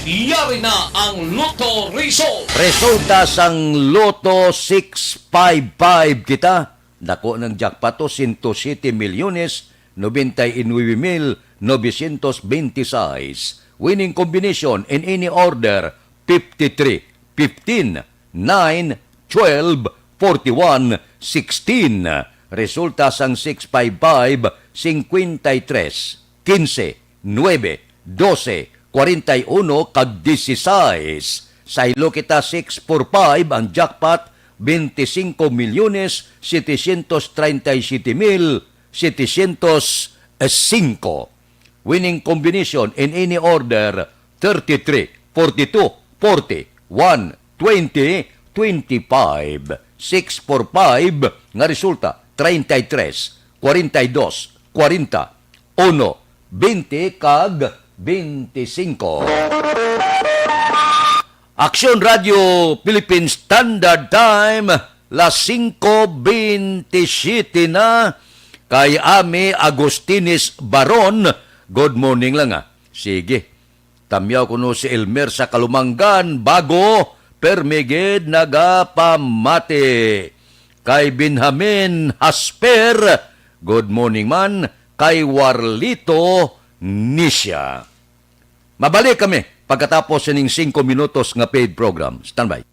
Yari na ang Lotto Result. Resulta sang Lotto 655 kita. Dako ng jackpot 107 milyones 99,926. Winning combination in any order 53, 15, 9, 12, 41, 16. Resulta sang 655 53, 15, 9, 12, 41 kag 16. Sa ilo kita 645 ang jackpot 25 milyones 737,705. Winning combination in any order 33, 42, 40, 1, 20, 25. 645 nga resulta 33, 42, 40, 1, 20 kag 25. Aksyon Radio Philippines Standard Time las 5:27 na kay Ami Agustines Baron. Good morning lang Sige. Tamyaw ko no si Elmer sa Kalumanggan bago permigid nagapamati. Kay Benjamin Hasper. Good morning man. Kay Warlito Nisha. Mabalik kami pagkatapos ng 5 minutos nga paid program. Standby.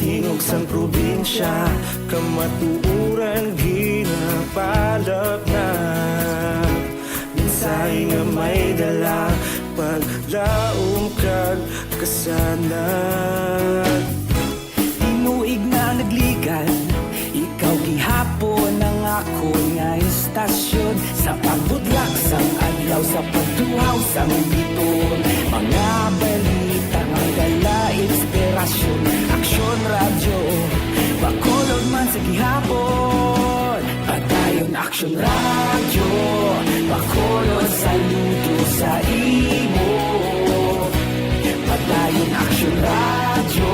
Tingog sang probinsya, kamatuuran ginapalap na. Minsay nga may dala, paglaom kag kasanan. Tinuig na nagligan, ikaw gihapon ang ako nga istasyon. Sa pagbudlak sang adlaw, sa pagtuhaw sang biton. Mga balita nga dala, inspirasyon. Aksyon radyo, bakolod man sa gihapon. Padayon aksyon radyo, bakolod saludo sa imo. Padayon aksyon radyo,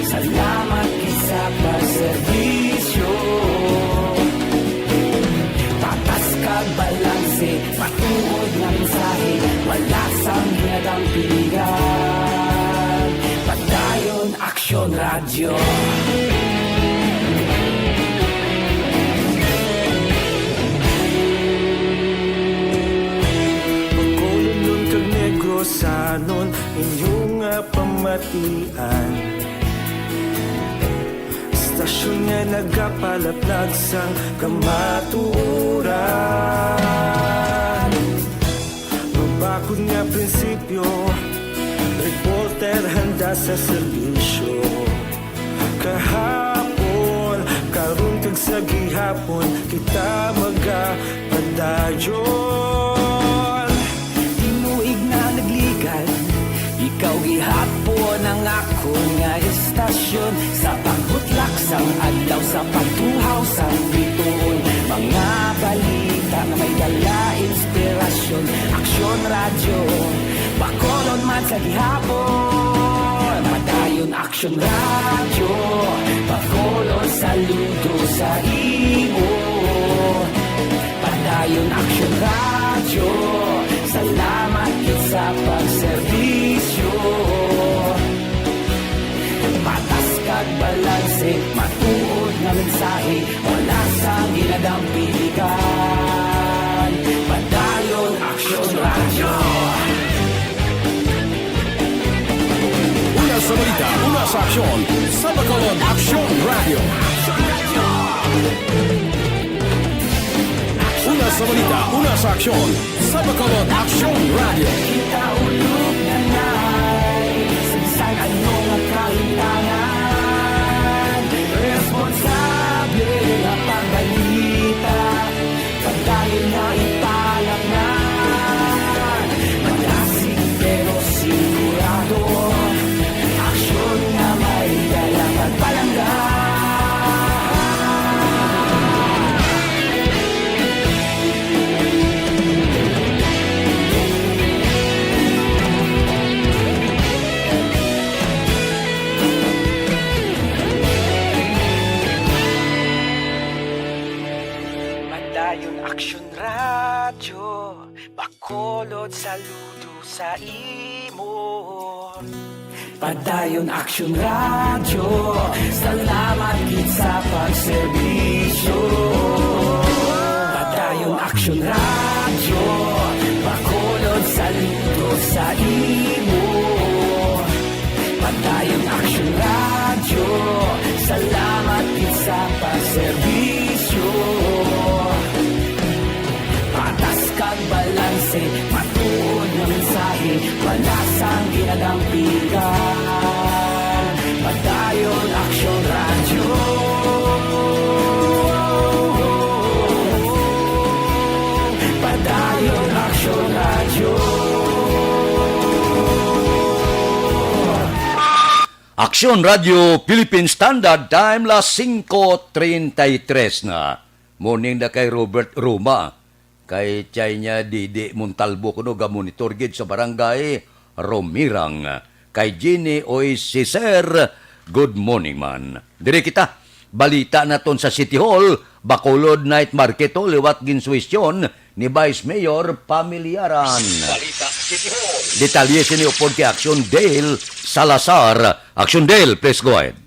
salamat isa pa serbisyo. Tatas kag balanse, patuod na mensahe, wala sang hinadang piligan. Padayon aksyon radyo. Pagkolon kag negrosanon, inyong pamatian. Stasyon nga nagapalaplag sang kamatuuran. Mabakod nga prinsipyo, reporter handa sa serbisyo. Kahapon, karon kag sa gihapon, kita magapadayon. Tinuig na nagligan, ikaw gihapon ang ako nga istasyon. Sa pagbutlak sang adlaw, sa pagtuhaw sang bituon. Mga balita na may dala, inspirasyon. Aksyon radyo, bakolon man sa gihapon. Padayon Padayon Action Radio, Bacolod saludo sa imo. Padayon Action Radio, salamat gid sa pagserbisyo. Patas kag balanse, matuod nga mensahe, wala sa ginadang pilikan. Padayon Action Radio. Una sa balita, una sa aksyon, sa Bacolod Action Radio. Una sa balita, una sa aksyon, sa Bacolod Action Radio. Kita ulog na na'y Sinsan ano nga kahintangan, responsable nga pagbalita, pagdayon nga italak na. Magasig pero sigurado, aksyon na may dalang pagpalangga. Padayon Action Radio, Bacolod saludo sa imo. Padayon Action Radio, salamat gid sa pagserbisyo. Padayon Action Radio, Bacolod saludo sa imo. Padayon Action Radio, salamat gid sa pagserbisyo. Patas kag balanse, matuod nga mensahe, wala sang ginadampigan. Padayon Action Radio. Padayon Action Radio. Aksyon Radio Philippine Standard Time las 5:33 na. Morning na kay Robert Roma. Kay tiyay niya Didi Montalbo kuno ga monitor gid sa barangay Romirang. Kay Jenny Oy Cicer, good morning man. Dire kita, balita naton sa City Hall, Bacolod Night Market liwat ginsuwisyon ni Vice Mayor Pamilyaran. Balita City Hall. Detalye sini upod kay Action Dale Salazar. Action Dale, please go ahead.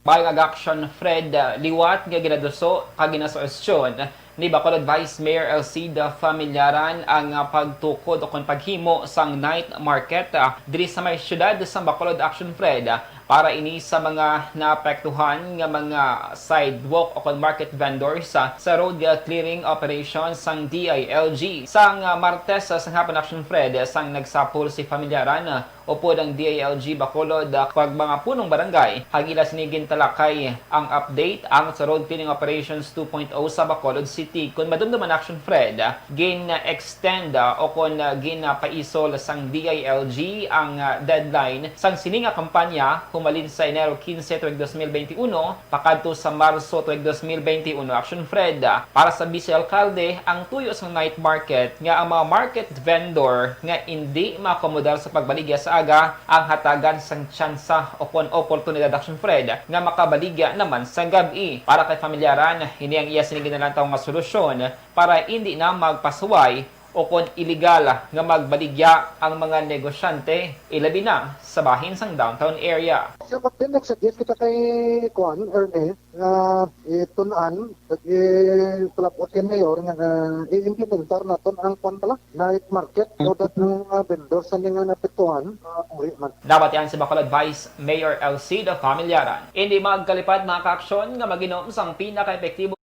Bayag Action Fred, liwat nga ginaduso kaginasuasyon ni Bacolod Vice Mayor Elcida Familyaran ang pagtukod o paghimo sang night market diri sa may syudad sa Bacolod Action Fred para ini sa mga naapektuhan nga mga sidewalk o market vendors sa road clearing operations sang DILG. Sang Martes sa hapon Action Fred, sang nagsapul si Familyaran upod ang DILG Bacolod pag mga punong barangay. Hagila sinigin talakay ang update ang sa road clearing operations 2.0 sa Bacolod City. Kung madumduman Action Fred, gin-extend o kung gin-paisol sang DILG ang deadline sang sininga kampanya humalin sa Enero 15 tuig 2021 pakadto sa Marso tuig 2021 Action Fred. Para sa Vice Alcalde, ang tuyo sa night market nga ang mga market vendor nga hindi makomodar sa pagbaligya sa aga ang hatagan sang tsansa o kung oportunidad Action Fred nga makabaligya naman sa gabi. Para kay Familyaran, hindi ang iya sinigin na lang taong nga solusyon para hindi na magpasuway o kung illegal nga magbaligya ang mga negosyante, ilabi na sa bahin sang downtown area. So, pag-suggest kita kay Kuan, Ernest, itunan, palapot yan mayor, nga i-implementar natin ang Kuan pala, night market, so that ng vendors sa nga napituhan, uri man. Dapat yan si Bacolod Vice Mayor Elcida Familyaran. Hindi magkalipad mga kaaksyon nga maginom sang pinaka-epektibo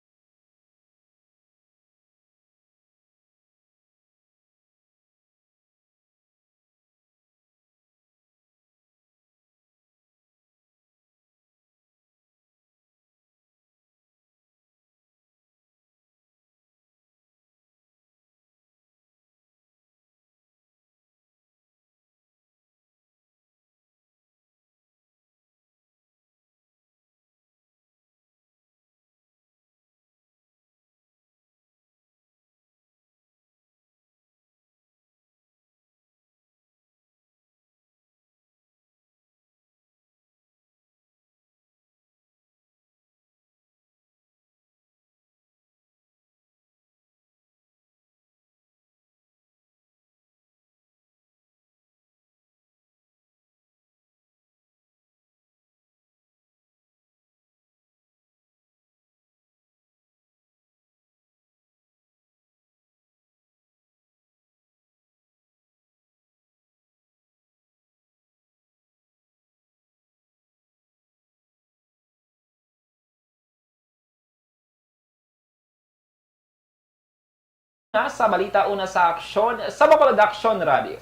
Sa balita una sa aksyon sa Bacolod Action Radio.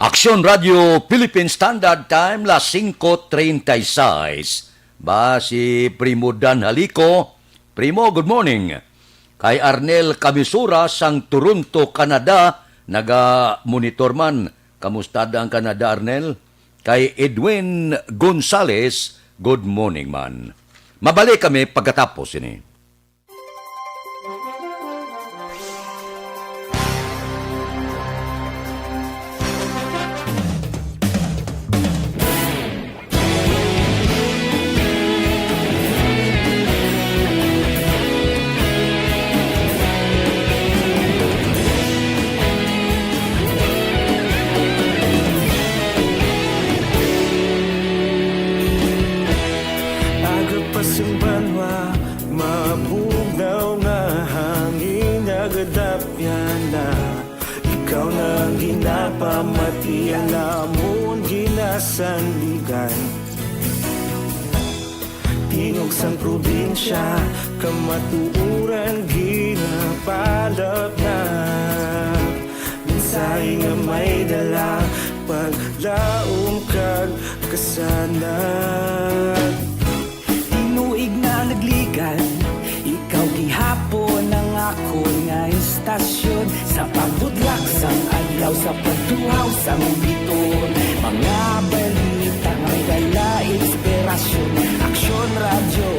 Aksyon Radio Philippine Standard Time las 5:36. Ba si Primo Dan Halico. Primo, good morning. Kay Arnel Camisura sang Toronto, Canada, naga-monitor man. Kamusta ang Canada, Arnel? Kay Edwin Gonzales, good morning man. Mabalik kami pagkatapos ini. Pamatian namon ginasandigan Tingog sang probinsya kamatuuran ginapalap na Minsay nga may dala paglaom kag kasanan Tinuig na nagligan, ikaw gihapon ang ako nga istasyon sa pagbudlak sang adlaw sa pagtuhaw sang biton mga balita may dala inspirasyon aksyon radyo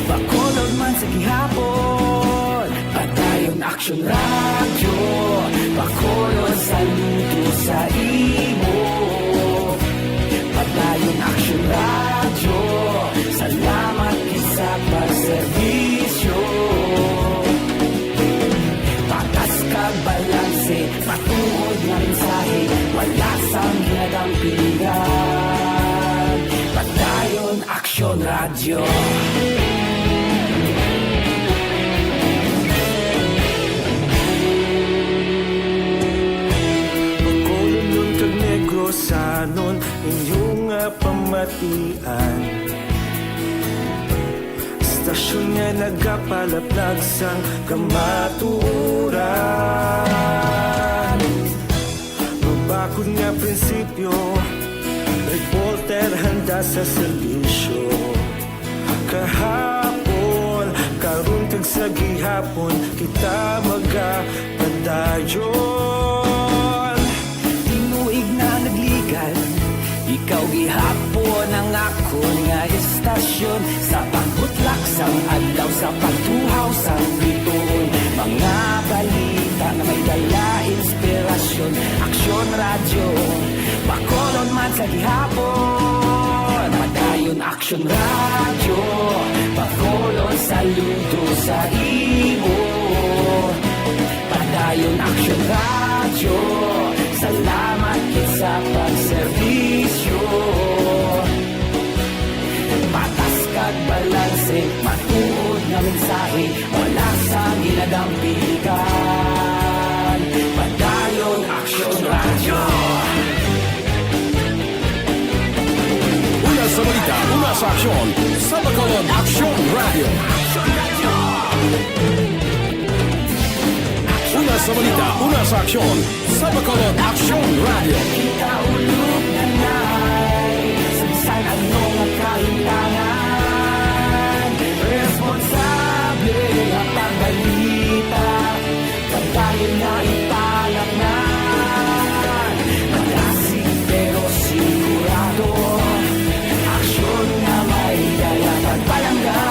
Bacolod man sa gihapon padayon aksyon radyo Bacolod saludo sa imo padayon aksyon radyo salamat sa pagserbisyo patas kag balanse patuod nga mensahe wala sang ginadang pilihan padayon aksyon radyo Bacolod nun kag Negros sanon inyong pamatian Stasyon nga nagapalaplag sang kamaturan Mabakod nga prinsipyo Reporter handa sa serbisyo Kahapon, karon kag sa gihapon Kita magapadayon Tinuig na nagligan, ikaw gihapon ang ako nga istasyon sa pagbutlak sang adlaw sa pagtuhaw sa biton mga balita na may dala inspirasyon aksyon radyo Bacolod man sa gihapon padayon aksyon radyo Bacolod saludo sa imo padayon aksyon radyo salamat kit sa pagserbisyo patas kag balanse matuod nga mensahe wala sa ginadang pilihan padayon aksyon radyo Una sa balita, una sa aksyon sa Bacolod Action Radio. Una sa balita, una sa aksyon sa Bacolod Action Radio. kita ulog na na'y sansan ano nga kahilangan responsable ang pagbalita pagdayon na ipalak na magasig pero sigurado aksyon na may dala pagpalanggan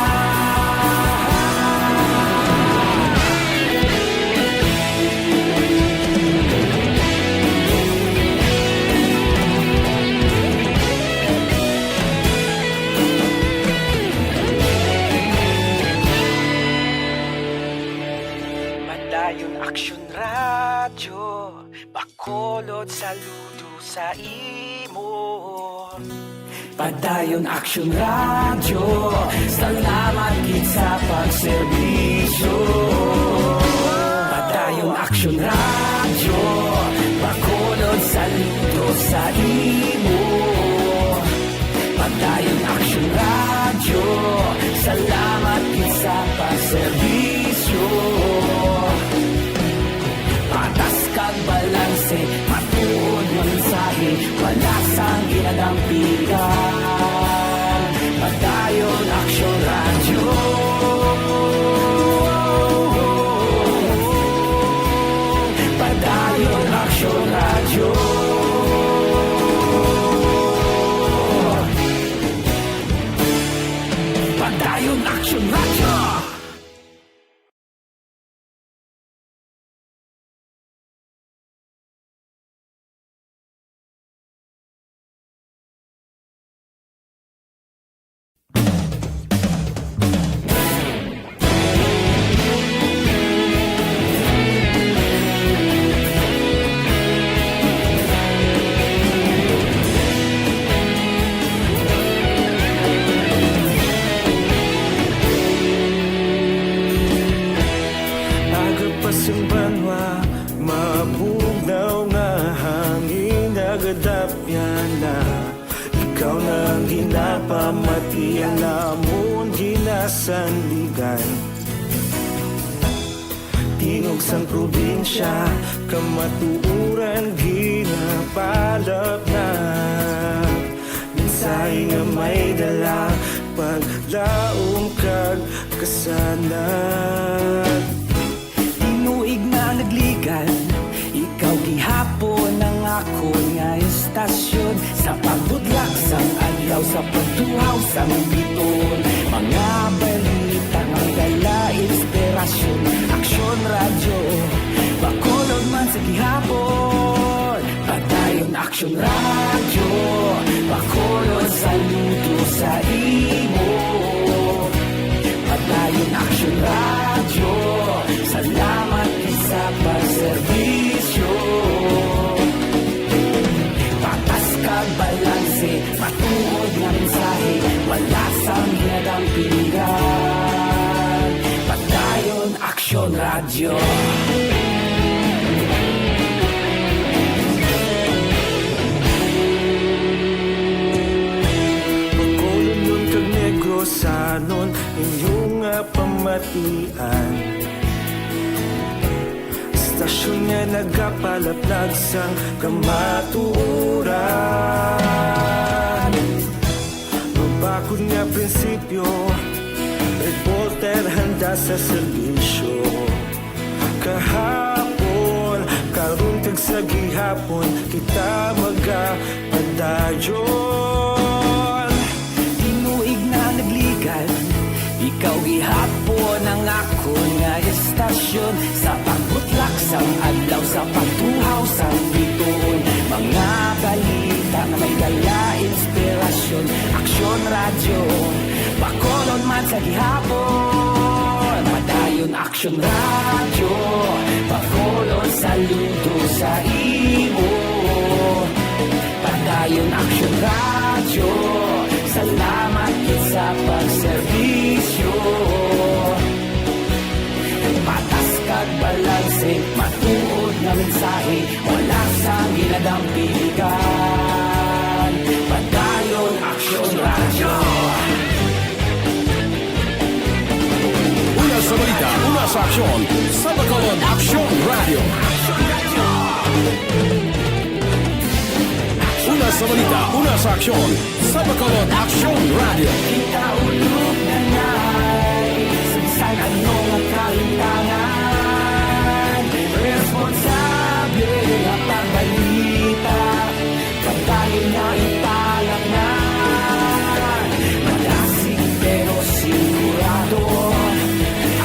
Padayon aksyon radyo Bacolod saludo sa imo Padayon aksyon radyo salamat kit sa pagserbisyo Padayon aksyon radyo Bacolod saludo sa imo Padayon aksyon radyo salamat kit sa pagserbisyo Action Radio. Padayon Action Radio. Agapasang banwa, mabugnaw nga hangin agadapyan na. Ikaw na ang ginapamatian namon ginasandigan. Tingog sang probinsya, kamatuuran ginapalap na. Minsay nga may dala, paglaom kag kasanag. Tinuig na nagligan, ikaw gihapon ang ako nga estasyon. Sa pagbudlak sang adlaw, sa pagtuhaw sang biton. Mga balita nga dala inspirasyon. Action Radio, bakolod man sa gihapon. Padayon Action Radio, bakolod saludo sa imo. Padayon Action Radio, salamat sa pagserbisyo. Patas kag balanse, matuod nga mensahe, wala sang ginadampingan. Padayon Action Radio. Pagkolon nun kag negro sanon, inyong nga pamatian. Stasyon nga nagapalaplag sang kamatuuran. Mabakod nga prinsipyo, reporter handa sa serbisyo. Kahapon, karun kag sa gihapon, kita magapadayon. Tinuig na nagligan, ikaw gihapon ang ako nga estasyon. Sa pagbutlak sang adlaw, sa pagtuhaw sang biton. Mga balita na may dala inspirasyon. Action Radio, bakolon man sa gihapon. Padayon Action Radio, bakolon saludo sa imo. Padayon Action Radio, salamat sa pagserbisyo. Patas kag balanse, matuod na mensahe, wala sang ginadampingan. Padayon Action Radio. Una sa balita, una sa aksyon, sa Bacolod Action Radio. Una sa balita, una sa aksyon, sa Bacolod Action Radio. Kita ulog na na'y sagsang anong ang kalintangan. Responsable ang pagbalita, pagdahin na ipalang na. Malasig pero sigurado,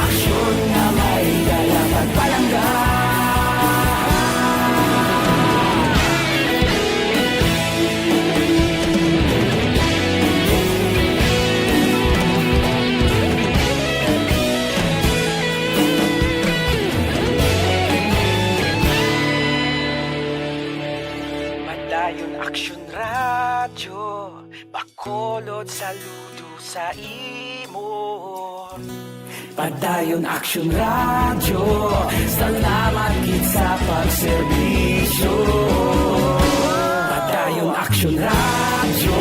aksyon na may dala pagpalanggan. Padayon Action Radio, bakolod saludo sa imo. Padayon Action Radio, salamat gid sa pagserbisyo. Padayon Action Radio,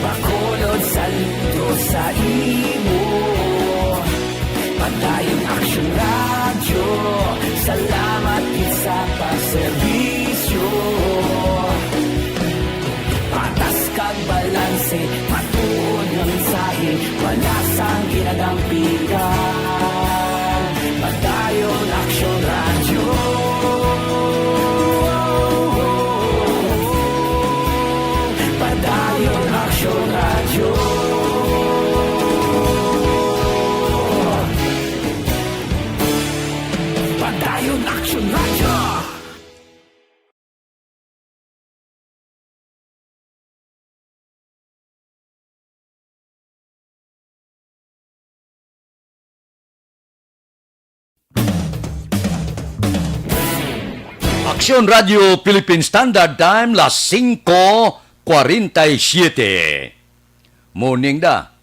bakolod saludo sa imo. Padayon Action Radio, salamat gid sa pagserbisyo. Patas kag balanse, matuod nga mensahe, wala sang ginadampingan. Padayon Action Radio. Aksyon Radio Philippine Standard Time, las 5:47. Morning da.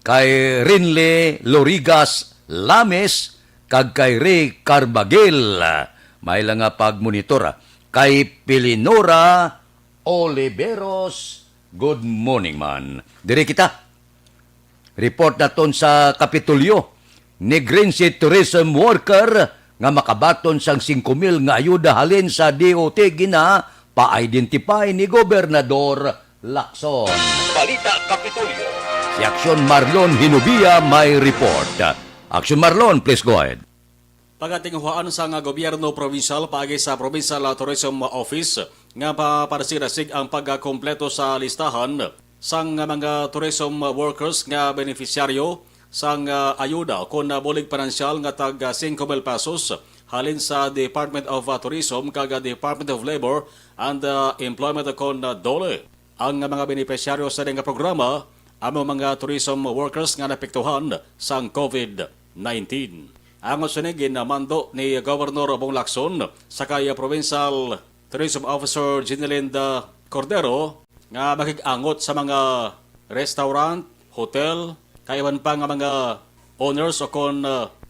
Kay Rinle Lorigas Lames, kag kay Ray Carbagel. May lang nga pagmonitor. Kay Pilinora Oliveros, good morning man. Dire kita. Report naton sa Kapitolyo. Negrense tourism worker nga makabaton sang 5,000 nga ayuda halin sa DOT gina pa-identify ni Gobernador Lacson. Balita Kapitolyo. Si Aksyon Marlon Hinubia may report. Aksyon Marlon, please go ahead. Pagatinghuan sa nga gobyerno provincial paagi sa Provincial Tourism Office nga paparasigasig ang pagkompleto sa listahan sang mga tourism workers nga beneficiaryo sang ayuda kon bulig pinansyal nga tag 5,000 pesos halin sa Department of Tourism kag Department of Labor and Employment kon DOLE. Ang mga beneficiaryo sa nga programa amo mga tourism workers nga napektuhan sang COVID-19. Ang usunigin na mando ni Governor Bong Lacson sa kaya Provincial Tourism Officer Ginelinda Cordero nga makikangot sa mga restaurant, hotel, kaiwan pa nga mga owners o kon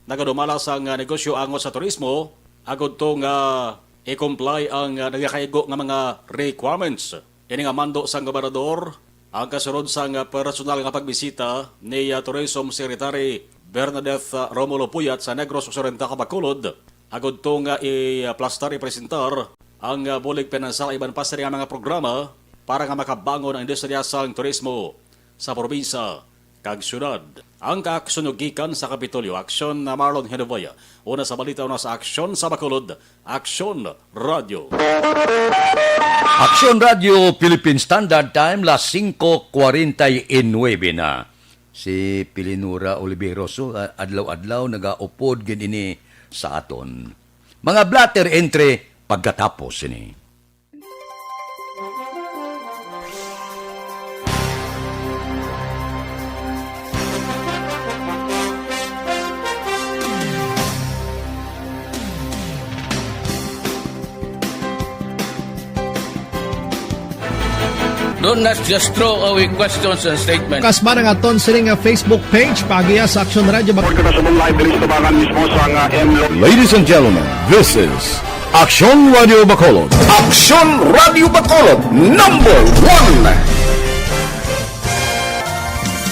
nagadumala sa negosyo angot sa turismo, agod to nga i-comply ang nagakaigo nga mga requirements. Ini nga mando sa gobernador ang kasunod sa personal nga pagbisita ni Tourism Secretary Bernadette Romulo Puyat sa Negros Occidental, Bacolod, agod to nga i-plastar i-presentar ang bulig pinansal iban pa sa mga programa para nga makabangon ang industriya sa turismo sa probinsya kag syudad. Ang kaaksunugikan sa Kapitolyo, Aksyon na Marlon Hinovaya. Una sa balita, una sa Aksyon sa Bacolod, Aksyon Radio. Aksyon Radio Philippine Standard Time, las 5:49 na. Si Pilinora Oliveros, adlaw-adlaw nagaupod gini sa aton. Mga blatter entre pagkatapos ini. Do not just throw away questions and statements. Kasbarang aton sining nga Facebook page pagiya sa Aksyon Radio Bacolod. Ladies and gentlemen, this is Aksyon Radio Bacolod. Aksyon Radio Bacolod, number 1.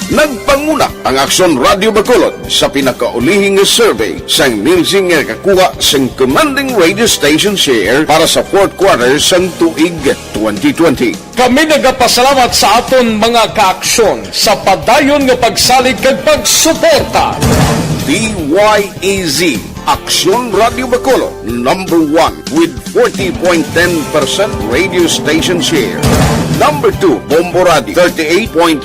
Nagpanguna ang Aksyon Radio Bacolod sa pinakaulihing survey sang Nilsing nga kakuha sang commanding radio station share para sa fourth quarter sang tuig 2020. Kami nagapasalamat sa aton mga kaaksyon sa padayon nga pagsalig kag pagsuporta. DYEZ, Aksyon Radio Bacolod, number 1 with 40.10% radio station share. Number 2, Bombo Radio, 38.70%.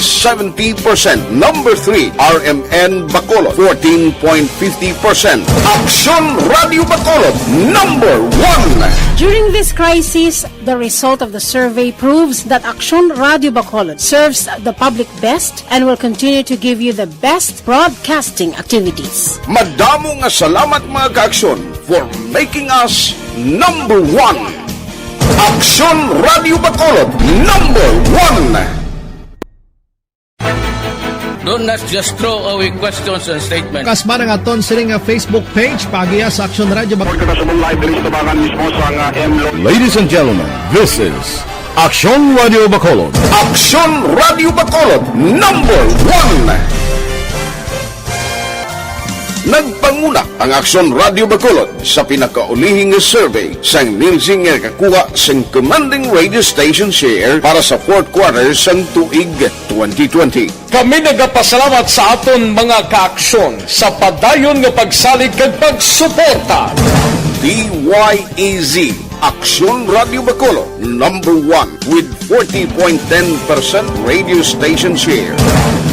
Number 3, RMN Bacolod, 14.50%. Aksyon Radio Bacolod, number 1. During this crisis, the result of the survey proves that Aksyon Radio Bacolod serves the public best and will continue to give you the best broadcasting activities. Madamo nga salamat mga kaaksyon for making us number 1. Aksyon Radio Bacolod, number 1. Do not just throw away questions and statements. Kasbarang aton sining nga Facebook page pagiya sa Aksyon Radio Bacolod. Ladies and gentlemen, this is Aksyon Radio Bacolod. Aksyon Radio Bacolod, number 1. Nagpanguna ang Aksyon Radio Bacolod sa pinakaulihing survey sang Nilsing nga kakuha sang commanding radio station share para sa fourth quarter sang tuig 2020. Kami nagapasalamat sa aton mga kaaksyon sa padayon nga pagsalig kag pagsuporta. DYEZ, Aksyon Radio Bacolod, number 1 with 40.10% radio station share.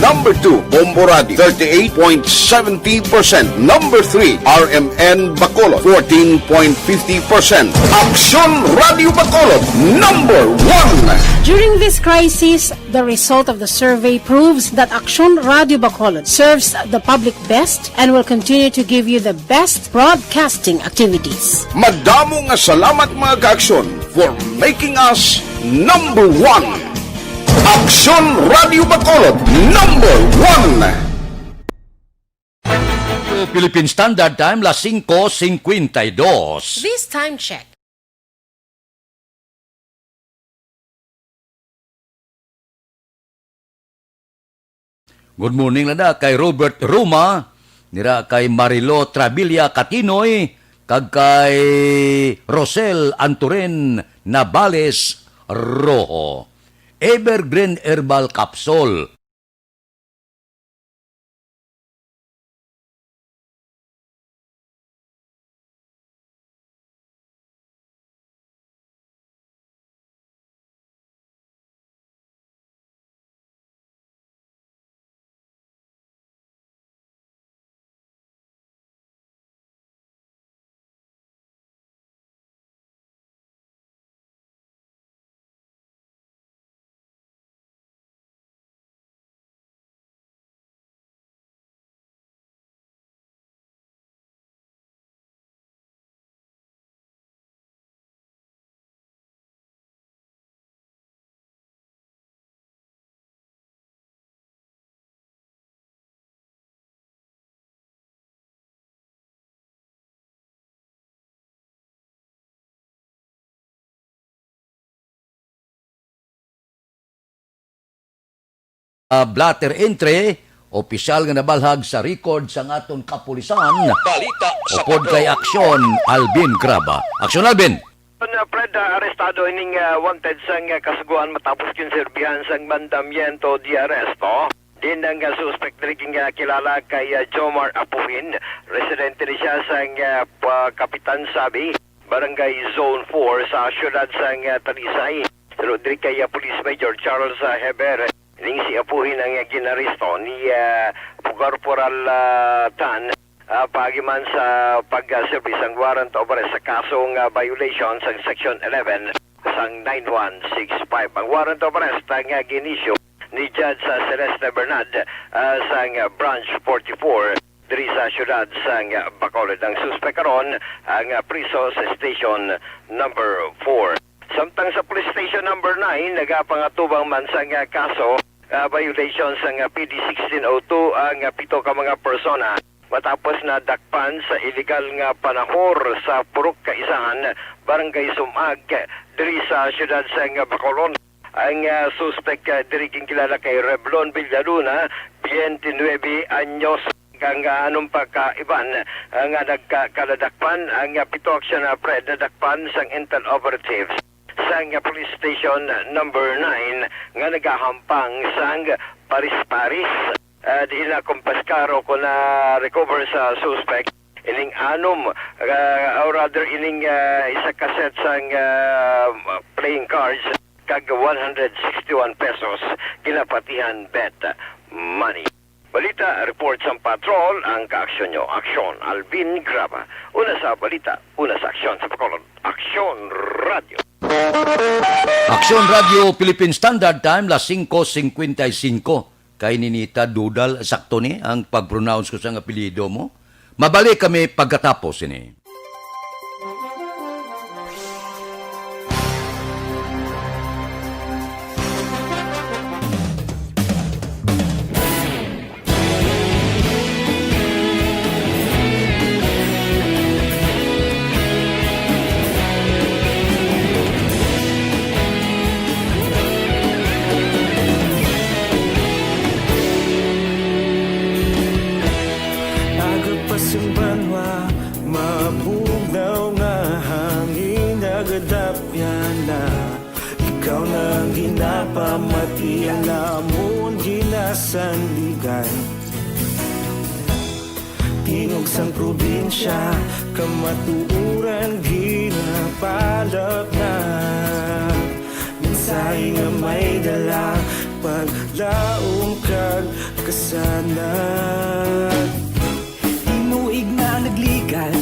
Number 2, Bombo Radio, 38.70%. Number 3, RMN Bacolod, 14.50%. Aksyon Radio Bacolod, number 1. During this crisis, the result of the survey proves that Aksyon Radio Bacolod serves the public best and will continue to give you the best broadcasting activities. Madamo nga salamat mga ka-aksyon for making us number 1. Aksyon Radio Bacolod, number 1. Philippine Standard Time, las 5:52. This time check. Good morning lada kay Robert Ruma, nira kay Marilo Trabilia Catinoy, kag kay Rosel Anturen Nabales Rojo. Evergreen Herbal Capsule. Blatter entry, opisyal nga nabalhag sa record sa aton kapulisan. Balita sa Upod kay Aksyon, Alvin Graba. Aksyon, Alvin! Fred, arestado ining wanted sang kasuguan matapos kinserbihan sang mandamiento di aresto. Din ang suspect rin kilala kay Jomar Apuhin. Residente rin siya sang Kapitan Sabi, Barangay Zone 4 sa syudad sang Talisay. Rodrigo kay Police Major Charles Heber. Ning si Apuhin ang ginaristo ni Corporal Tan pagiman sa pag-service ang warrant of arrest sa kasong violation sa Section 11 sang 9165. Ang warrant of arrest ang ginisyo ni Judge Celeste Bernard sang Branch 44 diri sa syudad sang Bacolod. Ang suspect karon ang priso sa Station number 4. Samtang sa Police Station number 9, nagapangatubang man sang kaso violations ang PD 1602 ang pito ka mga persona matapos na dakpan sa illegal nga panahor sa Purok Kaisahan, Barangay Sumag, diri sa syudad sang Bacolod. Ang suspect diri kilala kay Reblon Villaluna, 29 anyos, kang anong pagkaiban nga nagkaladakpan ang pito aksyon na nadakpan sang intel operatives sang Police Station number 9 nga nagahampang sang Paris-Paris. Di na kumpaskaro ko na recover sa suspect ining anom or rather ining isa kaset sang playing cards kag 161 pesos kinapatihan bet money. Balita, report sa patrol, ang kaaksyon nyo. Aksyon, Alvin Graba. Una sa balita, una sa aksyon sa Bacolod. Aksyon Radio. Aksyon Radio Philippine Standard Time, las 5:55. Kay Ninita Dudal, sakto ni ang pag-pronounce ko sa apelyido mo. Mabalik kami pagkatapos ini. Ikaw nang ginapamati ang lamon ginasandigan. Tingog sang probinsya kamatuuran ginapalap na. Minsay nga may dala paglaom kag Tinuig na nagligad,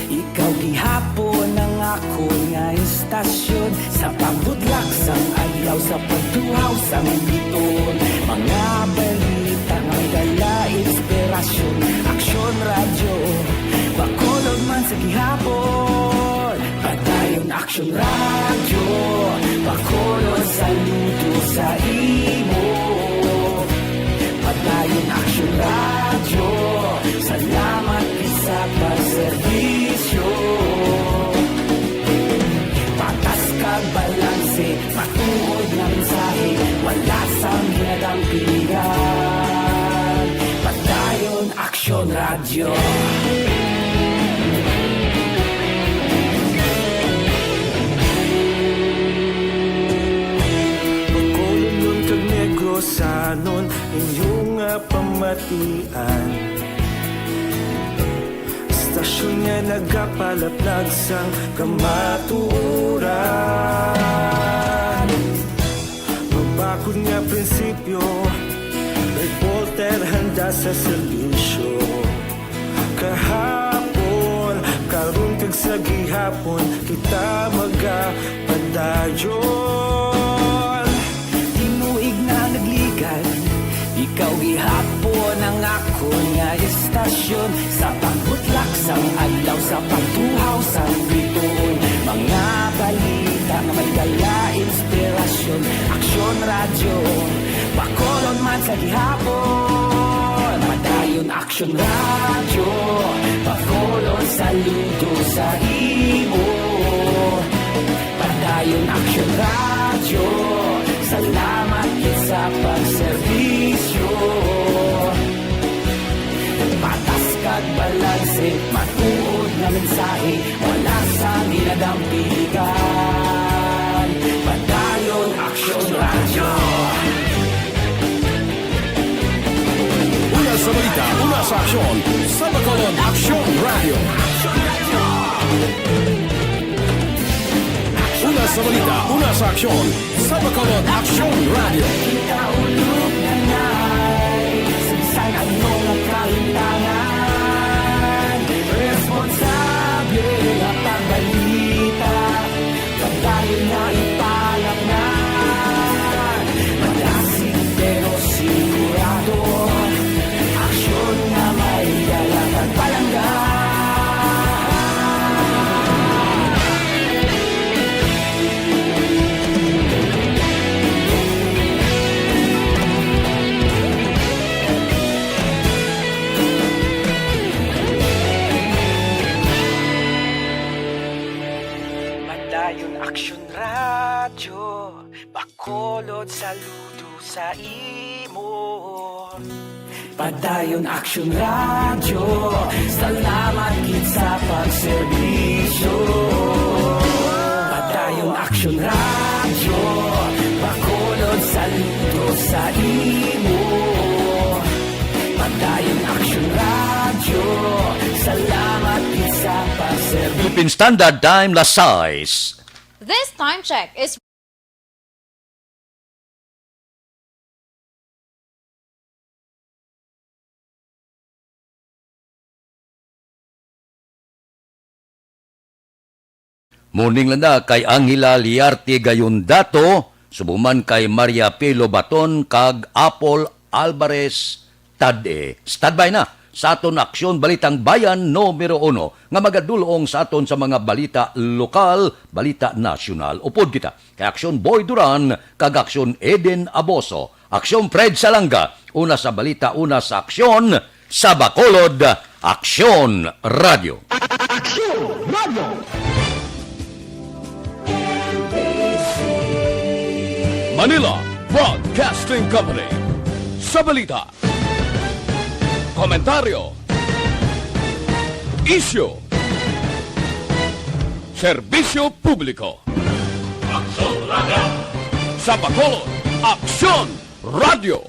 ikaw gihapon ang ako nga istasyon. Sa pagbutlak sang adlaw, sa pagtuhaw sang biton, mga balita nga dala inspirasyon. Aksyon radyo, Bacolod man sa gihapon. Padayon Aksyon radyo, Bacolod saludo sa imo. Padayon Aksyon radyo, salamat sa pagserbisyo. Patas kag balanse, matuod na mensahe, wala sang hinadang pilihan. Padayon Aksyon radyo. Bacolod nun kag Negrosanon, inyong pamatian. Stasyon nga nagapalaplag sang kamaturan. Mabakod nga prinsipyo, reporter handa sa serbisyo. Kahapon, karon kag sa gihapon, kita magapadayon. Tinuig na nagligad, ikaw gihapon ang ako nga istasyon. Sa pagbutlak sang adlaw, sa pagtuhaw sang biton, mga balita nga may dala inspirasyon. Aksyon radyo, Bacolod man sa gihapon. Padayon Aksyon radyo, Bacolod saludo sa imo. Padayon Aksyon radyo, salamat sa pagserbisyo. Patas kag balanse, matuod na mensahe, wala sa ginadang pilihan. Padayon Aksyon radyo. Una sa balita, una sa aksyon, sa Bacolod Aksyon Radio. Una sa balita, una sa aksyon, sa Bacolod Aksyon Radio. Kaulog na na'y sagsay ang mga kahintangan. Responsable na pagbalita, pagdayon na ipalaknan. Malasig pero sigurado, aksyon na may dalagan palanggan. Padayon Aksyon radyo, Bacolod saludo sa imo. Padayon Aksyon radyo, salamat gid sa pagserbisyo. Padayon Aksyon radyo, Bacolod saludo sa imo. Padayon Aksyon radyo, salamat gid sa pagserbisyo. Philippine Standard Time, Las 6. This time check is Muning landa kay Angela Liarte gayon dato, subuman kay Maria Pelo Baton kag Apple Alvarez Tade. Standby na sa aton Aksyon Balitang Bayan numero 1 nga magadulong sa aton sa mga balita lokal, balita nasyonal. Upod kita kay Aksyon Boy Duran kag Aksyon Eden Aboso, Aksyon Fred Salanga, una sa balita, una sa aksyon sa Bacolod Aksyon Radio. Aksyon Radio. Manila Broadcasting Company. Sa balita, komentaryo, isyu, serbisyo publiko. Aksyon Radio. Sa Bacolod Aksyon Radio.